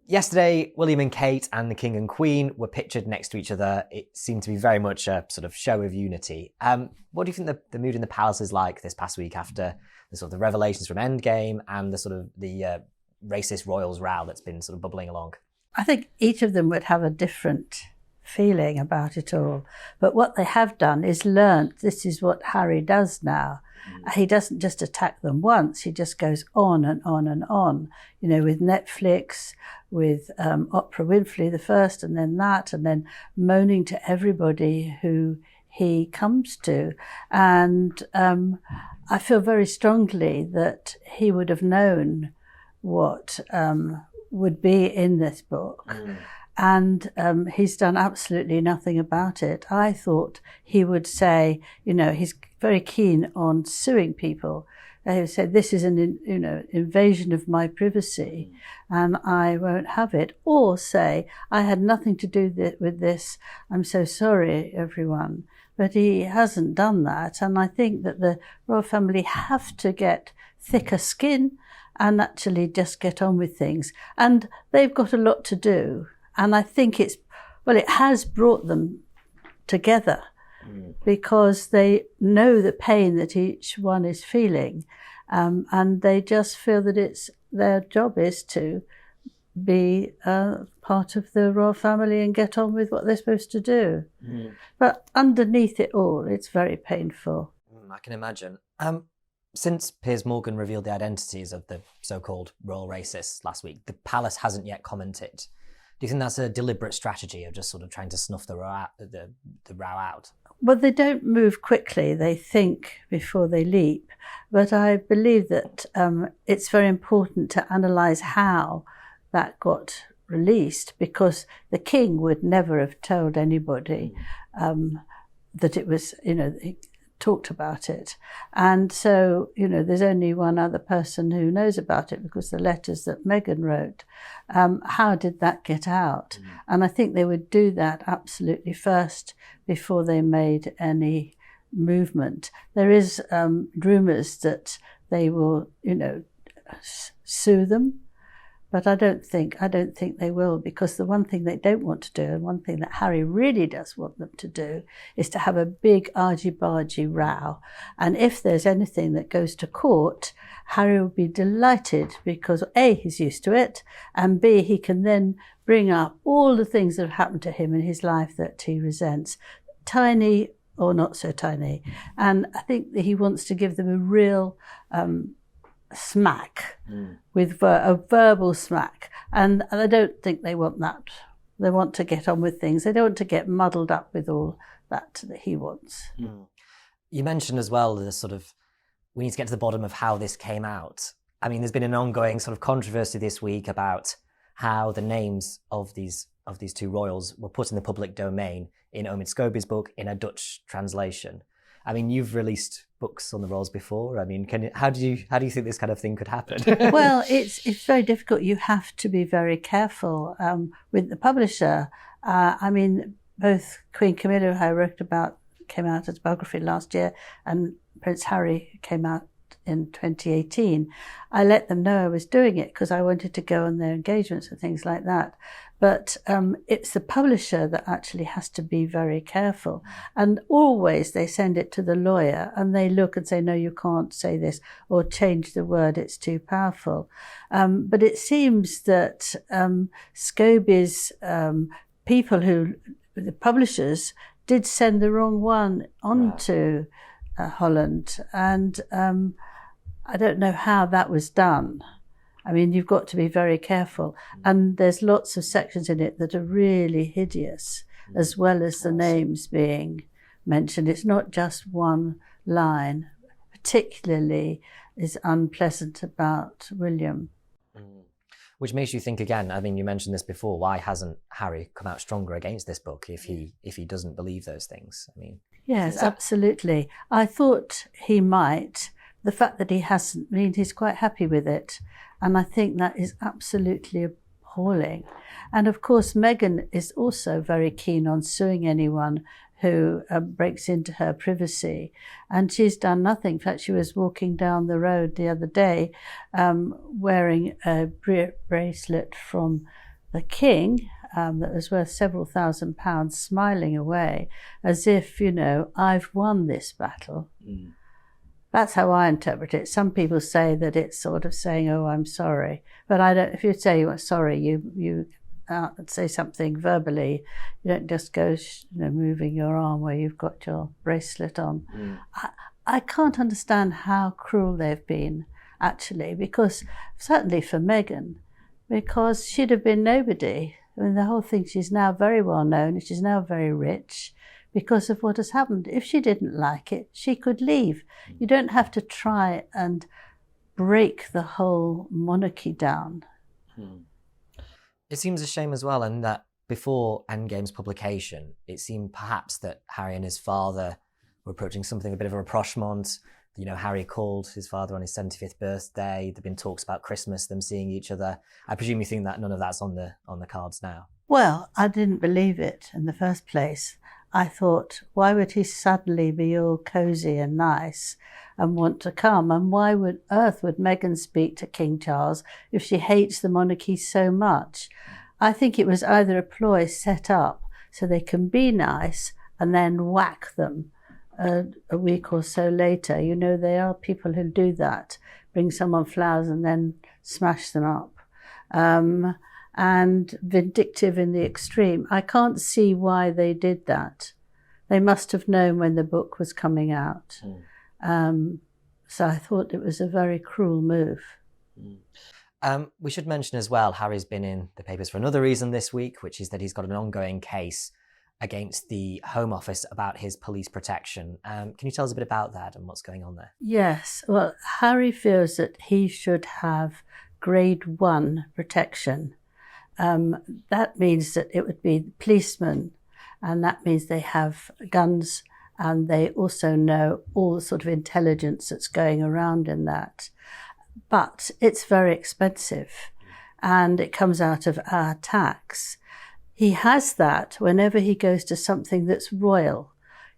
Yesterday, William and Kate and the King and Queen were pictured next to each other. It seemed to be very much a sort of show of unity. What do you think the mood in the palace is like this past week after the sort of the revelations from Endgame and the sort of the racist royals row that's been sort of bubbling along? I think each of them would have a different feeling about it all. But what they have done is learnt this is what Harry does now. He doesn't just attack them once, he just goes on and on and on, with Netflix, with Oprah Winfrey the first, and then moaning to everybody who he comes to. And I feel very strongly that he would have known what would be in this book. And he's done absolutely nothing about it. I thought he would say, he's very keen on suing people. He would say, this is an invasion of my privacy and I won't have it. Or say, I had nothing to do with this. I'm so sorry, everyone. But he hasn't done that. And I think that the royal family have to get thicker skin and actually just get on with things. And they've got a lot to do. And I think it has brought them together because they know the pain that each one is feeling. And they just feel that their job is to be part of the royal family and get on with what they're supposed to do. But underneath it all, it's very painful. I can imagine. Since Piers Morgan revealed the identities of the so-called royal racists last week, the palace hasn't yet commented. Do you think that's a deliberate strategy of just sort of trying to snuff the row out? Well, they don't move quickly. They think before they leap. But I believe that it's very important to analyse how that got released, because the king would never have told anybody that it was, he talked about it. And so, there's only one other person who knows about it, because the letters that Meghan wrote. How did that get out? And I think they would do that absolutely first before they made any movement. There is rumours that they will, sue them. But I don't think they will, because the one thing they don't want to do, and one thing that Harry really does want them to do, is to have a big argy-bargy row. And if there's anything that goes to court, Harry will be delighted, because A, he's used to it, and B, he can then bring up all the things that have happened to him in his life that he resents, tiny or not so tiny. And I think that he wants to give them a real smack, with a verbal smack, and I don't think they want that. They want to get on with things. They don't want to get muddled up with all that he wants. You mentioned as well the sort of, we need to get to the bottom of how this came out. I mean, there's been an ongoing sort of controversy this week about how the names of these two royals were put in the public domain in Omid Scobie's book in a Dutch translation. I mean, you've released books on the royals before. I mean, how do you think this kind of thing could happen? Well, it's very difficult. You have to be very careful with the publisher. I mean, both Queen Camilla, who I wrote about, came out as a biography last year, and Prince Harry came out in 2018. I let them know I was doing it because I wanted to go on their engagements and things like that. But it's the publisher that actually has to be very careful. And always they send it to the lawyer and they look and say, no, you can't say this, or change the word, it's too powerful. But it seems that Scobie's people, the publishers, did send the wrong one on to Holland. And I don't know how that was done. I mean, you've got to be very careful. And there's lots of sections in it that are really hideous, as well as the names being mentioned. It's not just one line. Particularly is unpleasant about William. Which makes you think again, I mean, you mentioned this before, why hasn't Harry come out stronger against this book if he doesn't believe those things? I mean, yes, absolutely. I thought he might. The fact that he hasn't means he's quite happy with it. And I think that is absolutely appalling. And of course, Meghan is also very keen on suing anyone who breaks into her privacy. And she's done nothing. In fact, she was walking down the road the other day wearing a bracelet from the king that was worth several £1,000s, smiling away as if, I've won this battle. That's how I interpret it. Some people say that it's sort of saying, "Oh, I'm sorry," but I don't. If you say you are sorry, you say something verbally. You don't just go, moving your arm where you've got your bracelet on. I can't understand how cruel they've been, actually, because certainly for Meghan, because she'd have been nobody. I mean, the whole thing. She's now very well known. She's now very rich. Because of what has happened. If she didn't like it, she could leave. You don't have to try and break the whole monarchy down. It seems a shame as well, and that before Endgame's publication, it seemed perhaps that Harry and his father were approaching something a bit of a rapprochement. Harry called his father on his 75th birthday. There've been talks about Christmas, them seeing each other. I presume you think that none of that's on the cards now. Well, I didn't believe it in the first place. I thought, why would he suddenly be all cosy and nice and want to come? And why would Meghan speak to King Charles if she hates the monarchy so much? I think it was either a ploy set up so they can be nice and then whack them a week or so later. There are people who do that, bring someone flowers and then smash them up. And vindictive in the extreme. I can't see why they did that. They must have known when the book was coming out. So I thought it was a very cruel move. We should mention as well, Harry's been in the papers for another reason this week, which is that he's got an ongoing case against the Home Office about his police protection. Can you tell us a bit about that and what's going on there? Yes, well, Harry feels that he should have grade 1 protection. That means that it would be policemen, and that means they have guns and they also know all the sort of intelligence that's going around in that. But it's very expensive and it comes out of our tax. He has that whenever he goes to something that's royal.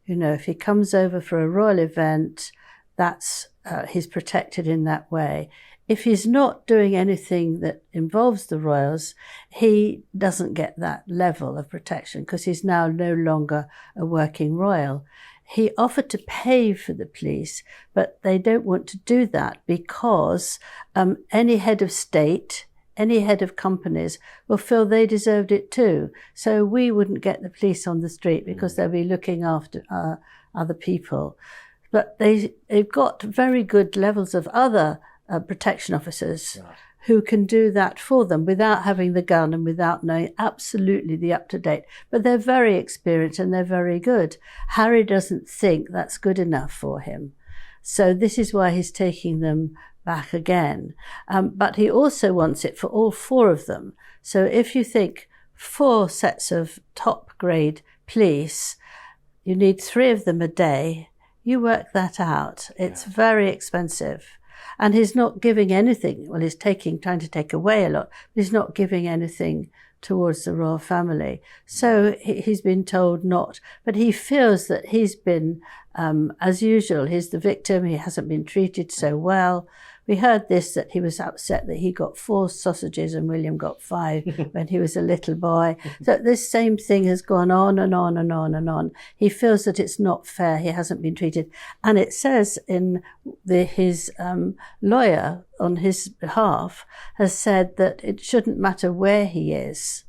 If he comes over for a royal event, that's he's protected in that way. if he's not doing anything that involves the royals, he doesn't get that level of protection because he's now no longer a working royal. He offered to pay for the police, but they don't want to do that because any head of state, any head of companies will feel they deserved it too. So we wouldn't get the police on the street because they'll be looking after other people. But they've got very good levels of other protection officers who can do that for them without having the gun and without knowing absolutely the up-to-date. But they're very experienced and they're very good. Harry doesn't think that's good enough for him. So this is why he's taking them back again. But he also wants it for all 4 of them. So if you think 4 sets of top-grade police, you need 3 of them a day. You work that out. It's very expensive. And he's not giving anything. Well, he's trying to take away a lot, but he's not giving anything towards the royal family. So he's been told not. But he feels that he's been, as usual, he's the victim. He hasn't been treated so well. We heard this, that he was upset that he got 4 sausages and William got 5 when he was a little boy. So this same thing has gone on and on and on and on. He feels that it's not fair. He hasn't been treated. And it says in his lawyer on his behalf has said that it shouldn't matter where he is.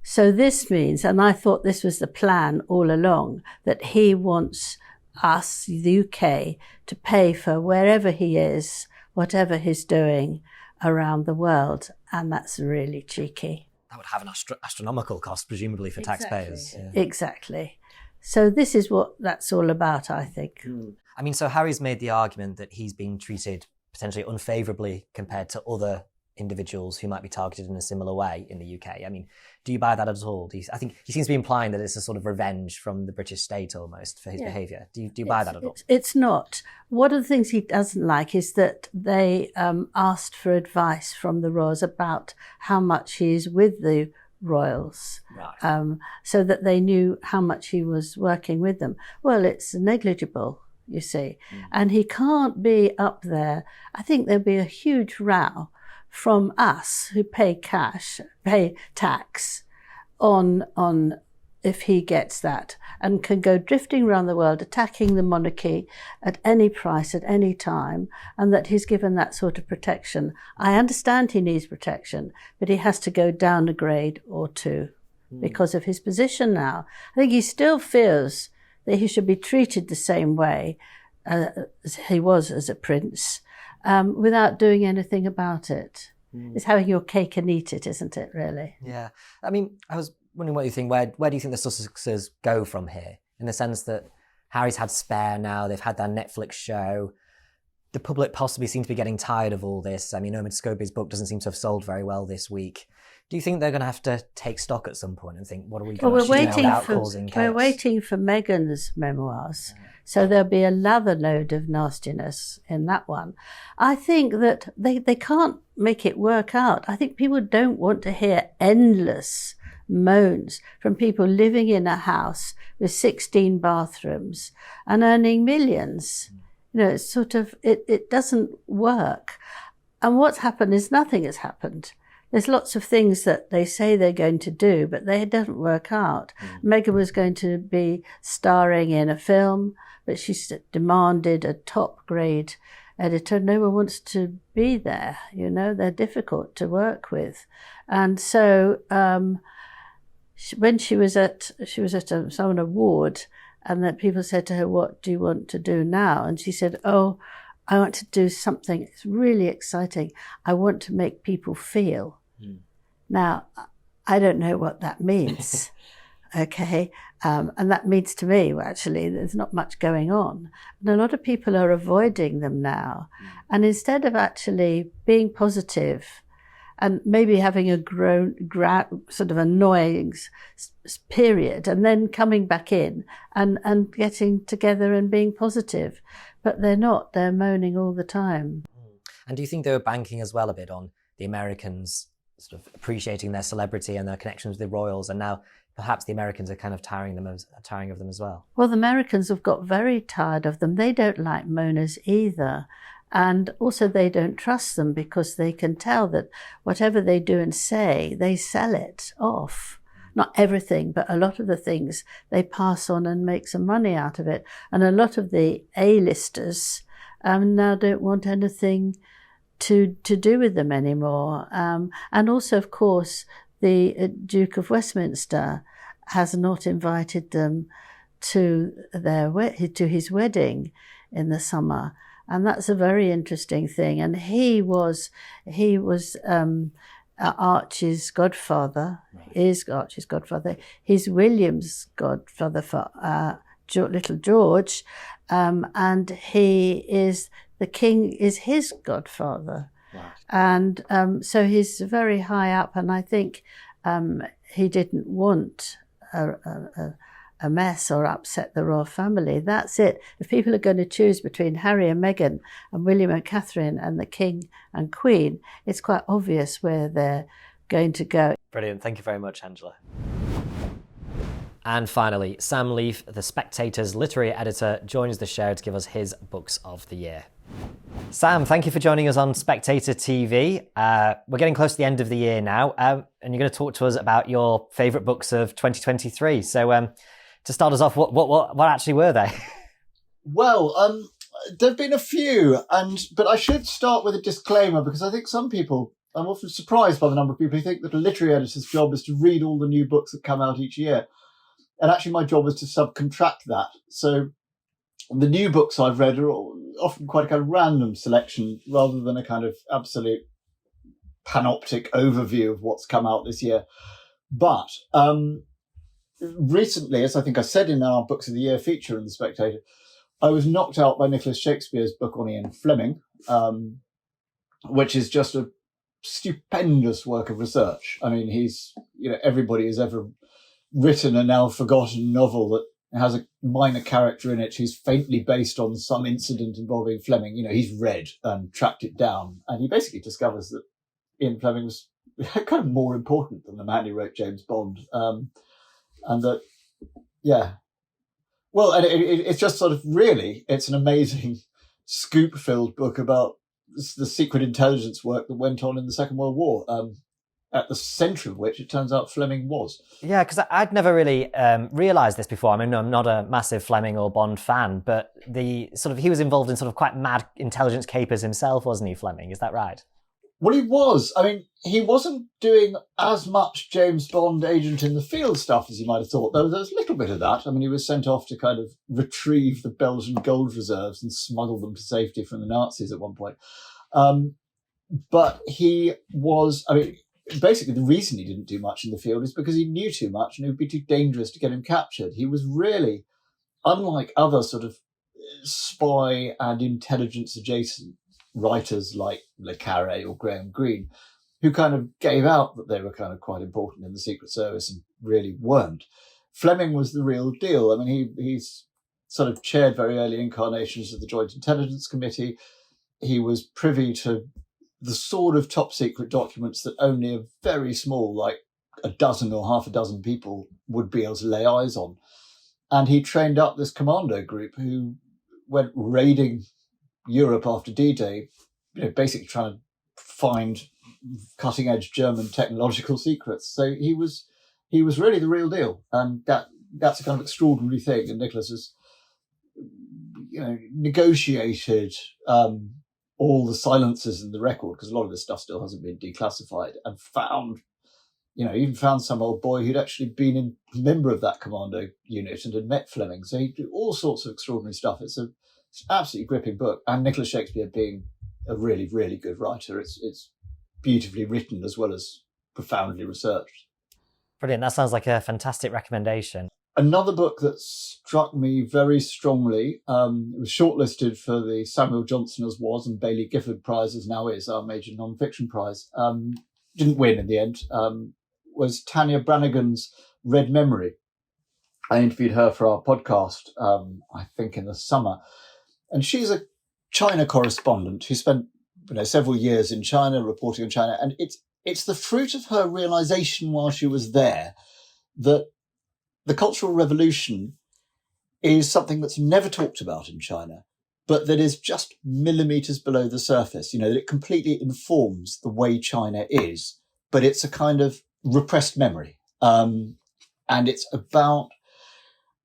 So this means, and I thought this was the plan all along, that he wants us, the UK, to pay for wherever he is, whatever he's doing around the world. And that's really cheeky. That would have an astronomical cost, presumably, for taxpayers. Yeah. Exactly. So this is what that's all about, I think. I mean, so Harry's made the argument that he's being treated potentially unfavourably compared to other individuals who might be targeted in a similar way in the UK. I mean, do you buy that at all? I think he seems to be implying that it's a sort of revenge from the British state almost for his behaviour. Do you buy that at all? It's not. One of the things he doesn't like is that they asked for advice from the royals about how much he's with the royals, so that they knew how much he was working with them. Well, it's negligible, you see. And he can't be up there. I think there'll be a huge row from us who pay tax on if he gets that and can go drifting around the world attacking the monarchy at any price at any time, and that he's given that sort of protection. I understand he needs protection, but he has to go down a grade or 2 because of his position now. I think he still feels that he should be treated the same way as he was as a prince, without doing anything about it. It's having your cake and eat it, isn't it, really? Yeah. I mean, I was wondering what you think. Where do you think the Sussexes go from here? In the sense that Harry's had Spare now, they've had their Netflix show. The public possibly seem to be getting tired of all this. I mean, Omid Scobie's book doesn't seem to have sold very well this week. Do you think they're going to have to take stock at some point and think, what are we going to do without causing chaos? We're waiting for Meghan's memoirs. So there'll be another load of nastiness in that one. I think that they can't make it work out. I think people don't want to hear endless moans from people living in a house with 16 bathrooms and earning millions. You know, it's sort of, it doesn't work. And what's happened is nothing has happened. There's lots of things that they say they're going to do, but they don't work out. Meghan was going to be starring in a film, but she's demanded a top-grade editor. No one wants to be there, you know. They're difficult to work with. And so when she was at some award, and that people said to her, "What do you want to do now?" And she said, "Oh, I want to do something that's really exciting. I want to make people feel." Now, I don't know what that means, okay? And that means to me, well, actually, there's not much going on. And a lot of people are avoiding them now. And instead of actually being positive and maybe having a sort of annoying period and then coming back in and getting together and being positive. But they're not. They're moaning all the time. And do you think they were banking as well a bit on the Americans sort of appreciating their celebrity and their connections with the royals, and now perhaps the Americans are kind of tiring of them as well? Well, the Americans have got very tired of them. They don't like moaners either. And also they don't trust them because they can tell that whatever they do and say, they sell it off. Not everything, but a lot of the things they pass on and make some money out of it. And a lot of the A-listers now don't want anything to do with them anymore. And also, of course, the Duke of Westminster has not invited them to his wedding in the summer. And that's a very interesting thing. And he was Archie's godfather, is Archie's godfather. He's William's godfather for little George, and the king is his godfather. Right. And so he's very high up, and I think he didn't want a mess or upset the royal family. That's it. If people are going to choose between Harry and Meghan and William and Catherine and the King and Queen, it's quite obvious where they're going to go. Brilliant. Thank you very much, Angela. And finally, Sam Leith, the Spectator's literary editor, joins the show to give us his books of the year. Sam, thank you for joining us on Spectator TV. We're getting close to the end of the year now, and you're going to talk to us about your favourite books of 2023. So to start us off, what actually were they? Well, there've been a few, but I should start with a disclaimer, because I think some people, I'm often surprised by the number of people who think that a literary editor's job is to read all the new books that come out each year. And actually my job is to subcontract that. So the new books I've read are often quite a kind of random selection rather than a kind of absolute panoptic overview of what's come out this year. But recently, as I think I said in our Books of the Year feature in The Spectator, I was knocked out by Nicholas Shakespeare's book on Ian Fleming, which is just a stupendous work of research. I mean, everybody has ever written a now forgotten novel that has a minor character in it who's faintly based on some incident involving Fleming. He's read and tracked it down, and he basically discovers that Ian Fleming was kind of more important than the man who wrote James Bond. And that, yeah. Well, and it's just sort of really, it's an amazing scoop-filled book about the secret intelligence work that went on in the Second World War, at the centre of which it turns out Fleming was. Yeah, because I'd never really realised this before. I mean, I'm not a massive Fleming or Bond fan, but he was involved in sort of quite mad intelligence capers himself, wasn't he, Fleming? Is that right? Well, he was. I mean, he wasn't doing as much James Bond agent in the field stuff as you might have thought. There was a little bit of that. I mean, he was sent off to kind of retrieve the Belgian gold reserves and smuggle them to safety from the Nazis at one point. But he was, basically the reason he didn't do much in the field is because he knew too much and it would be too dangerous to get him captured. He was really, unlike other sort of spy and intelligence adjacent writers like Le Carré or Graham Greene, who kind of gave out that they were kind of quite important in the Secret Service and really weren't. Fleming was the real deal. I mean, he's sort of chaired very early incarnations of the Joint Intelligence Committee. He was privy to the sort of top secret documents that only a very small, like a dozen or half a dozen people would be able to lay eyes on. And he trained up this commando group who went raiding Europe after D-Day, basically trying to find cutting-edge German technological secrets. So he was really the real deal, and that's a kind of extraordinary thing. And Nicholas has, negotiated all the silences in the record, because a lot of this stuff still hasn't been declassified, and found, even found some old boy who'd actually been a member of that commando unit and had met Fleming. So he did all sorts of extraordinary stuff. It's an absolutely gripping book, and Nicholas Shakespeare being a really, really good writer, it's beautifully written as well as profoundly researched. Brilliant. That sounds like a fantastic recommendation. Another book that struck me very strongly, it was shortlisted for the Samuel Johnson as was and Baillie Gifford Prize as now is, our major non-fiction prize. Didn't win in the end, was Tanya Brannigan's Red Memory. I interviewed her for our podcast, I think in the summer. And she's a China correspondent who spent several years in China, reporting on China. And it's the fruit of her realization while she was there that the Cultural Revolution is something that's never talked about in China. but that is just millimeters below the surface, that it completely informs the way China is, but it's a kind of repressed memory. And it's about,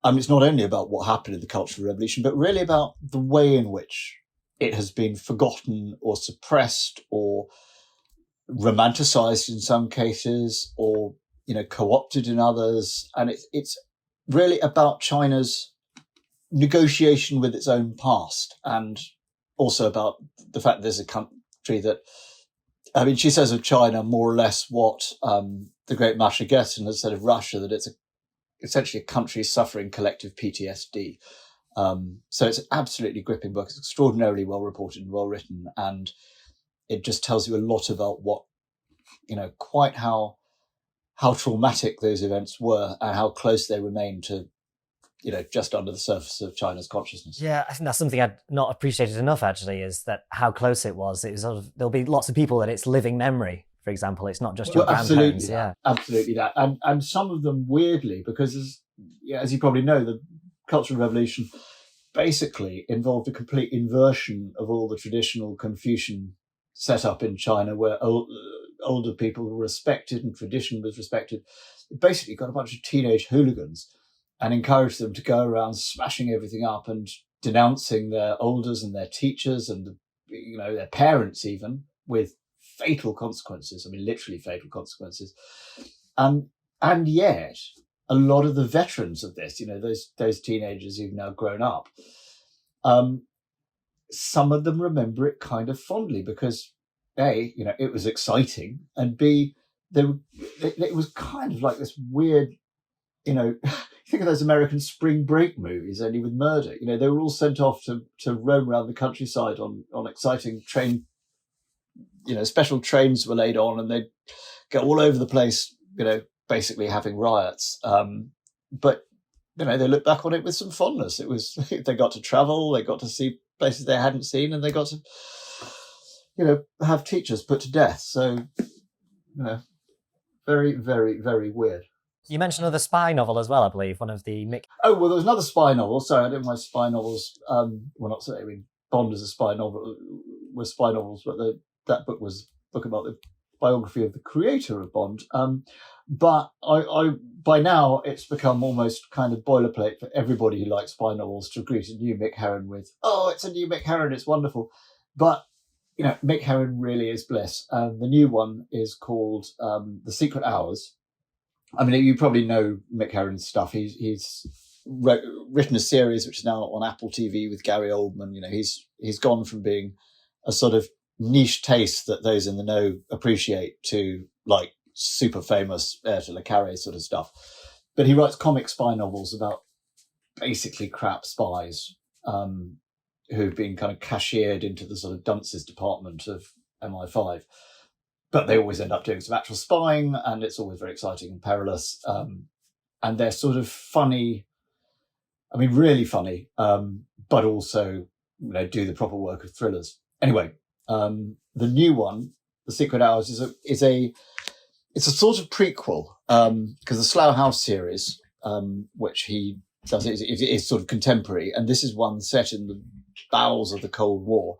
it's not only about what happened in the Cultural Revolution, but really about the way in which it has been forgotten or suppressed or romanticized in some cases, or, co-opted in others. And it's really about China's negotiation with its own past, and also about the fact that there's a country that, she says of China more or less what the great Masha Gessen has said of Russia, that it's essentially a country suffering collective PTSD. So it's an absolutely gripping book. It's extraordinarily well reported and well written, and it just tells you a lot about what, quite how traumatic those events were and how close they remain to, just under the surface of China's consciousness. Yeah, I think that's something I'd not appreciated enough, actually, is that how close it was. It was there'll be lots of people that it's living memory, for example. It's not just your grandparents. Yeah, absolutely that. And some of them, weirdly, because as you probably know, the Cultural Revolution basically involved a complete inversion of all the traditional Confucian setup in China, where older people were respected and tradition was respected. It basically got a bunch of teenage hooligans and encouraged them to go around smashing everything up and denouncing their elders and their teachers and their parents, even, with fatal consequences. Literally fatal consequences. And yet, a lot of the veterans of this, those teenagers who've now grown up, some of them remember it kind of fondly because A, it was exciting, and B, it was kind of like this weird, think of those American spring break movies, only with murder. They were all sent off to roam around the countryside on exciting train, special trains were laid on, and they'd go all over the place, basically having riots. But, they look back on it with some fondness. It was, they got to travel, they got to see places they hadn't seen, and they got to, have teachers put to death. So, very, very, very weird. You mentioned another spy novel as well, I believe, one of the Oh, well, there was another spy novel. Sorry, I didn't like spy novels. Not saying Bond is a spy novel, was spy novels, but that book was a book about the biography of the creator of Bond. But I by now, it's become almost kind of boilerplate for everybody who likes spy novels to greet a new Mick Herron with, oh, it's a new Mick Herron, it's wonderful. But, Mick Herron really is bliss. The new one is called The Secret Hours. You probably know Mick Herron's stuff. He's written a series which is now on Apple TV with Gary Oldman. He's gone from being a sort of niche taste that those in the know appreciate to like super famous Heir to Le Carré sort of stuff. But he writes comic spy novels about basically crap spies who've been kind of cashiered into the sort of dunces department of MI5. But they always end up doing some actual spying, and it's always very exciting and perilous. And they're sort of funny, really funny, but also, do the proper work of thrillers. Anyway, the new one, The Secret Hours, is a sort of prequel, because the Slough House series, which he does, is sort of contemporary, and this is one set in the bowels of the Cold War,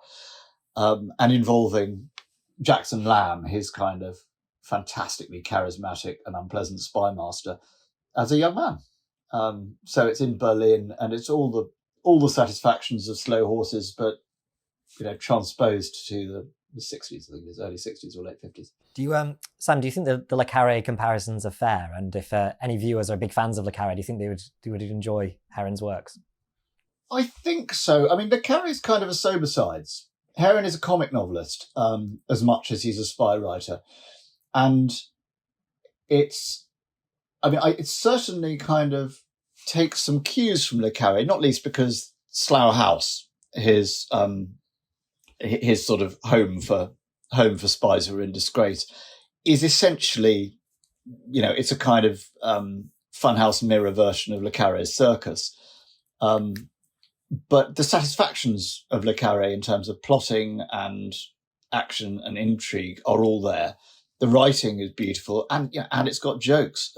and involving Jackson Lamb, his kind of fantastically charismatic and unpleasant spy master, as a young man. So it's in Berlin, and it's all the satisfactions of slow horses, but transposed to the 60s. I think it's early 60s or late 50s. Do you, Sam? Do you think the Le Carré comparisons are fair? And if any viewers are big fans of Le Carré, do you think they would enjoy Herron's works? I think so. Le Carré's kind of a sober sides. Herron is a comic novelist, as much as he's a spy writer. And it certainly kind of takes some cues from Le Carré, not least because Slough House, his sort of home for spies who are in disgrace, is essentially, it's a kind of funhouse mirror version of Le Carré's Circus. But the satisfactions of Le Carré in terms of plotting and action and intrigue are all there. The writing is beautiful, and it's got jokes.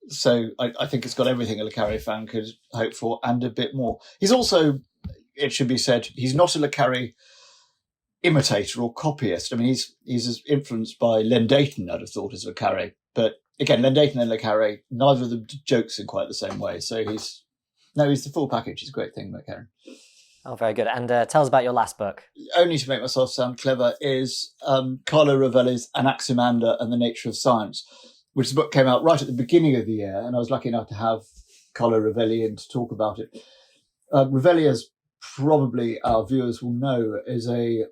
So I think it's got everything a Le Carré fan could hope for and a bit more. He's also, it should be said, he's not a Le Carre imitator or copyist. I mean, he's as influenced by Len Deighton, I'd have thought, as Le Carre. But again, Len Deighton and Le Carre, neither of them did jokes in quite the same way. So he's the full package. He's a great thing, Le Carre. Oh, very good. And tell us about your last book. Only to make myself sound clever is Carlo Rovelli's Anaximander and the Nature of Science, which the book came out right at the beginning of the year, and I was lucky enough to have Carlo Rovelli in to talk about it. Rovelli, as probably our viewers will know, is he's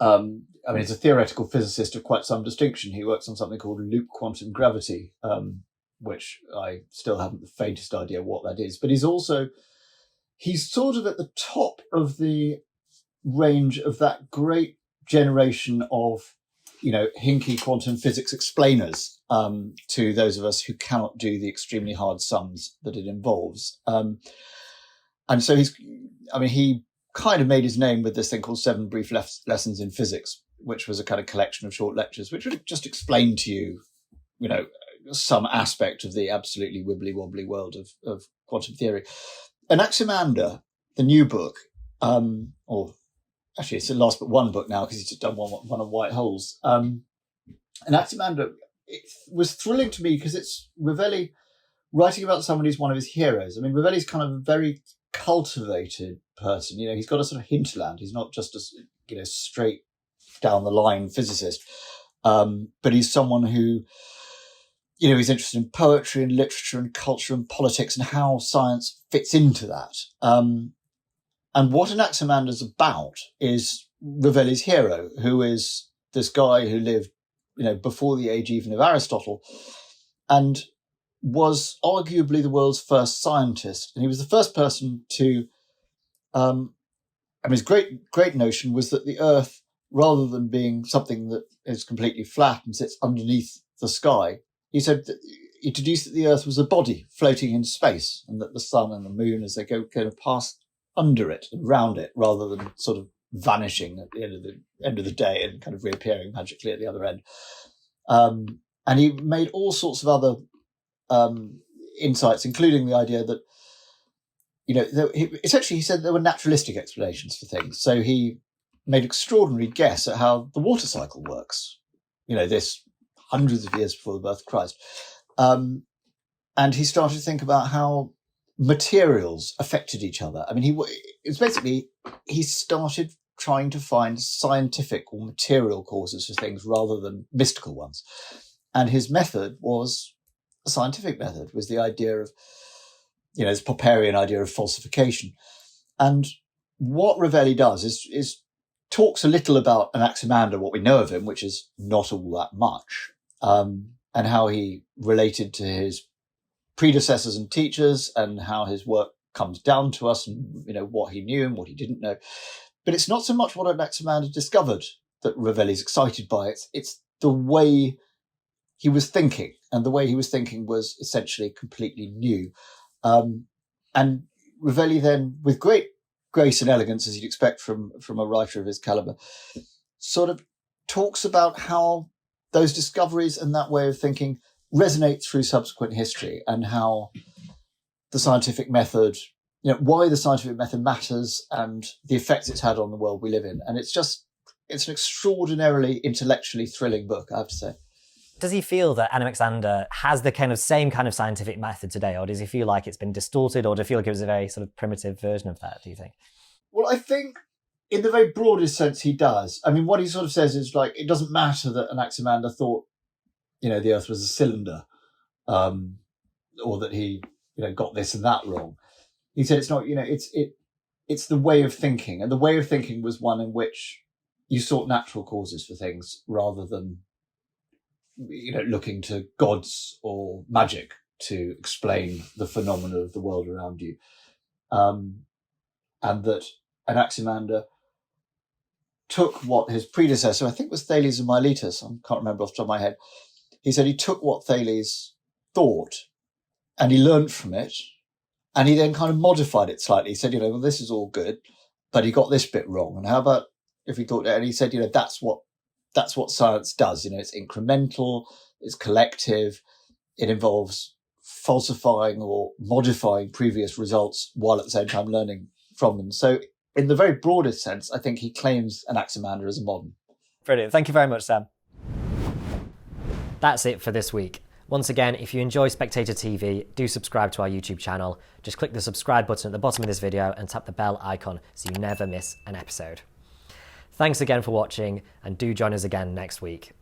a theoretical physicist of quite some distinction. He works on something called loop quantum gravity, which I still haven't the faintest idea what that is. But he's sort of at the top of the range of that great generation of, hinky quantum physics explainers to those of us who cannot do the extremely hard sums that it involves. And so he kind of made his name with this thing called 7 Brief Lessons in Physics, which was a kind of collection of short lectures, which would just explain to you, some aspect of the absolutely wibbly-wobbly world of quantum theory. Anaximander, the new book, or actually it's the last but one book now because he's just done one on white holes. Anaximander, it was thrilling to me because it's Rovelli writing about someone who's one of his heroes. I mean, Rovelli's kind of a very cultivated person. He's got a sort of hinterland. He's not just a straight down the line physicist, but he's someone who, he's interested in poetry and literature and culture and politics and how science fits into that. And what Anaximander's about is Rovelli's hero, who is this guy who lived, before the age even of Aristotle, and was arguably the world's first scientist. And he was the first person to, his great notion was that the Earth, rather than being something that is completely flat and sits underneath the sky, he said that he deduced that the Earth was a body floating in space, and that the sun and the moon, as they go, kind of pass under it and round it, rather than sort of vanishing at the end of the day and kind of reappearing magically at the other end. And he made all sorts of other insights, including the idea that, essentially he said there were naturalistic explanations for things. So he made extraordinary guess at how the water cycle works. This hundreds of years before the birth of Christ. And he started to think about how materials affected each other. I mean, he started trying to find scientific or material causes for things rather than mystical ones. And his method was a scientific method, was the idea of, this Popperian idea of falsification. And what Rovelli does is talks a little about Anaximander, what we know of him, which is not all that much, and how he related to his predecessors and teachers and how his work comes down to us and, what he knew and what he didn't know. But it's not so much what Anaximander discovered that Rovelli's excited by. It's the way he was thinking, and the way he was thinking was essentially completely new. And Rovelli then, with great grace and elegance, as you'd expect from a writer of his caliber, sort of talks about how those discoveries and that way of thinking resonate through subsequent history, and how the scientific method, why the scientific method matters and the effects it's had on the world we live in. And it's an extraordinarily intellectually thrilling book, I have to say. Does he feel that Anaximander has the same kind of scientific method today, or does he feel like it's been distorted, or do you feel like it was a very sort of primitive version of that, do you think? Well, I think in the very broadest sense he does. I mean, what he sort of says is it doesn't matter that Anaximander thought, the Earth was a cylinder, or that he, got this and that wrong. He said it's not, it's the way of thinking, and the way of thinking was one in which you sought natural causes for things rather than, looking to gods or magic to explain the phenomena of the world around you. And that Anaximander took what his predecessor, I think was Thales of Miletus, I can't remember off the top of my head, he said he took what Thales thought and he learned from it, and he then kind of modified it slightly. He said, well, this is all good, but he got this bit wrong. And how about if he thought, and he said, that's what science does. It's incremental, it's collective, it involves falsifying or modifying previous results while at the same time learning from them. So in the very broadest sense, I think he claims Anaximander as a modern. Brilliant. Thank you very much, Sam. That's it for this week. Once again, if you enjoy Spectator TV, do subscribe to our YouTube channel. Just click the subscribe button at the bottom of this video and tap the bell icon so you never miss an episode. Thanks again for watching, and do join us again next week.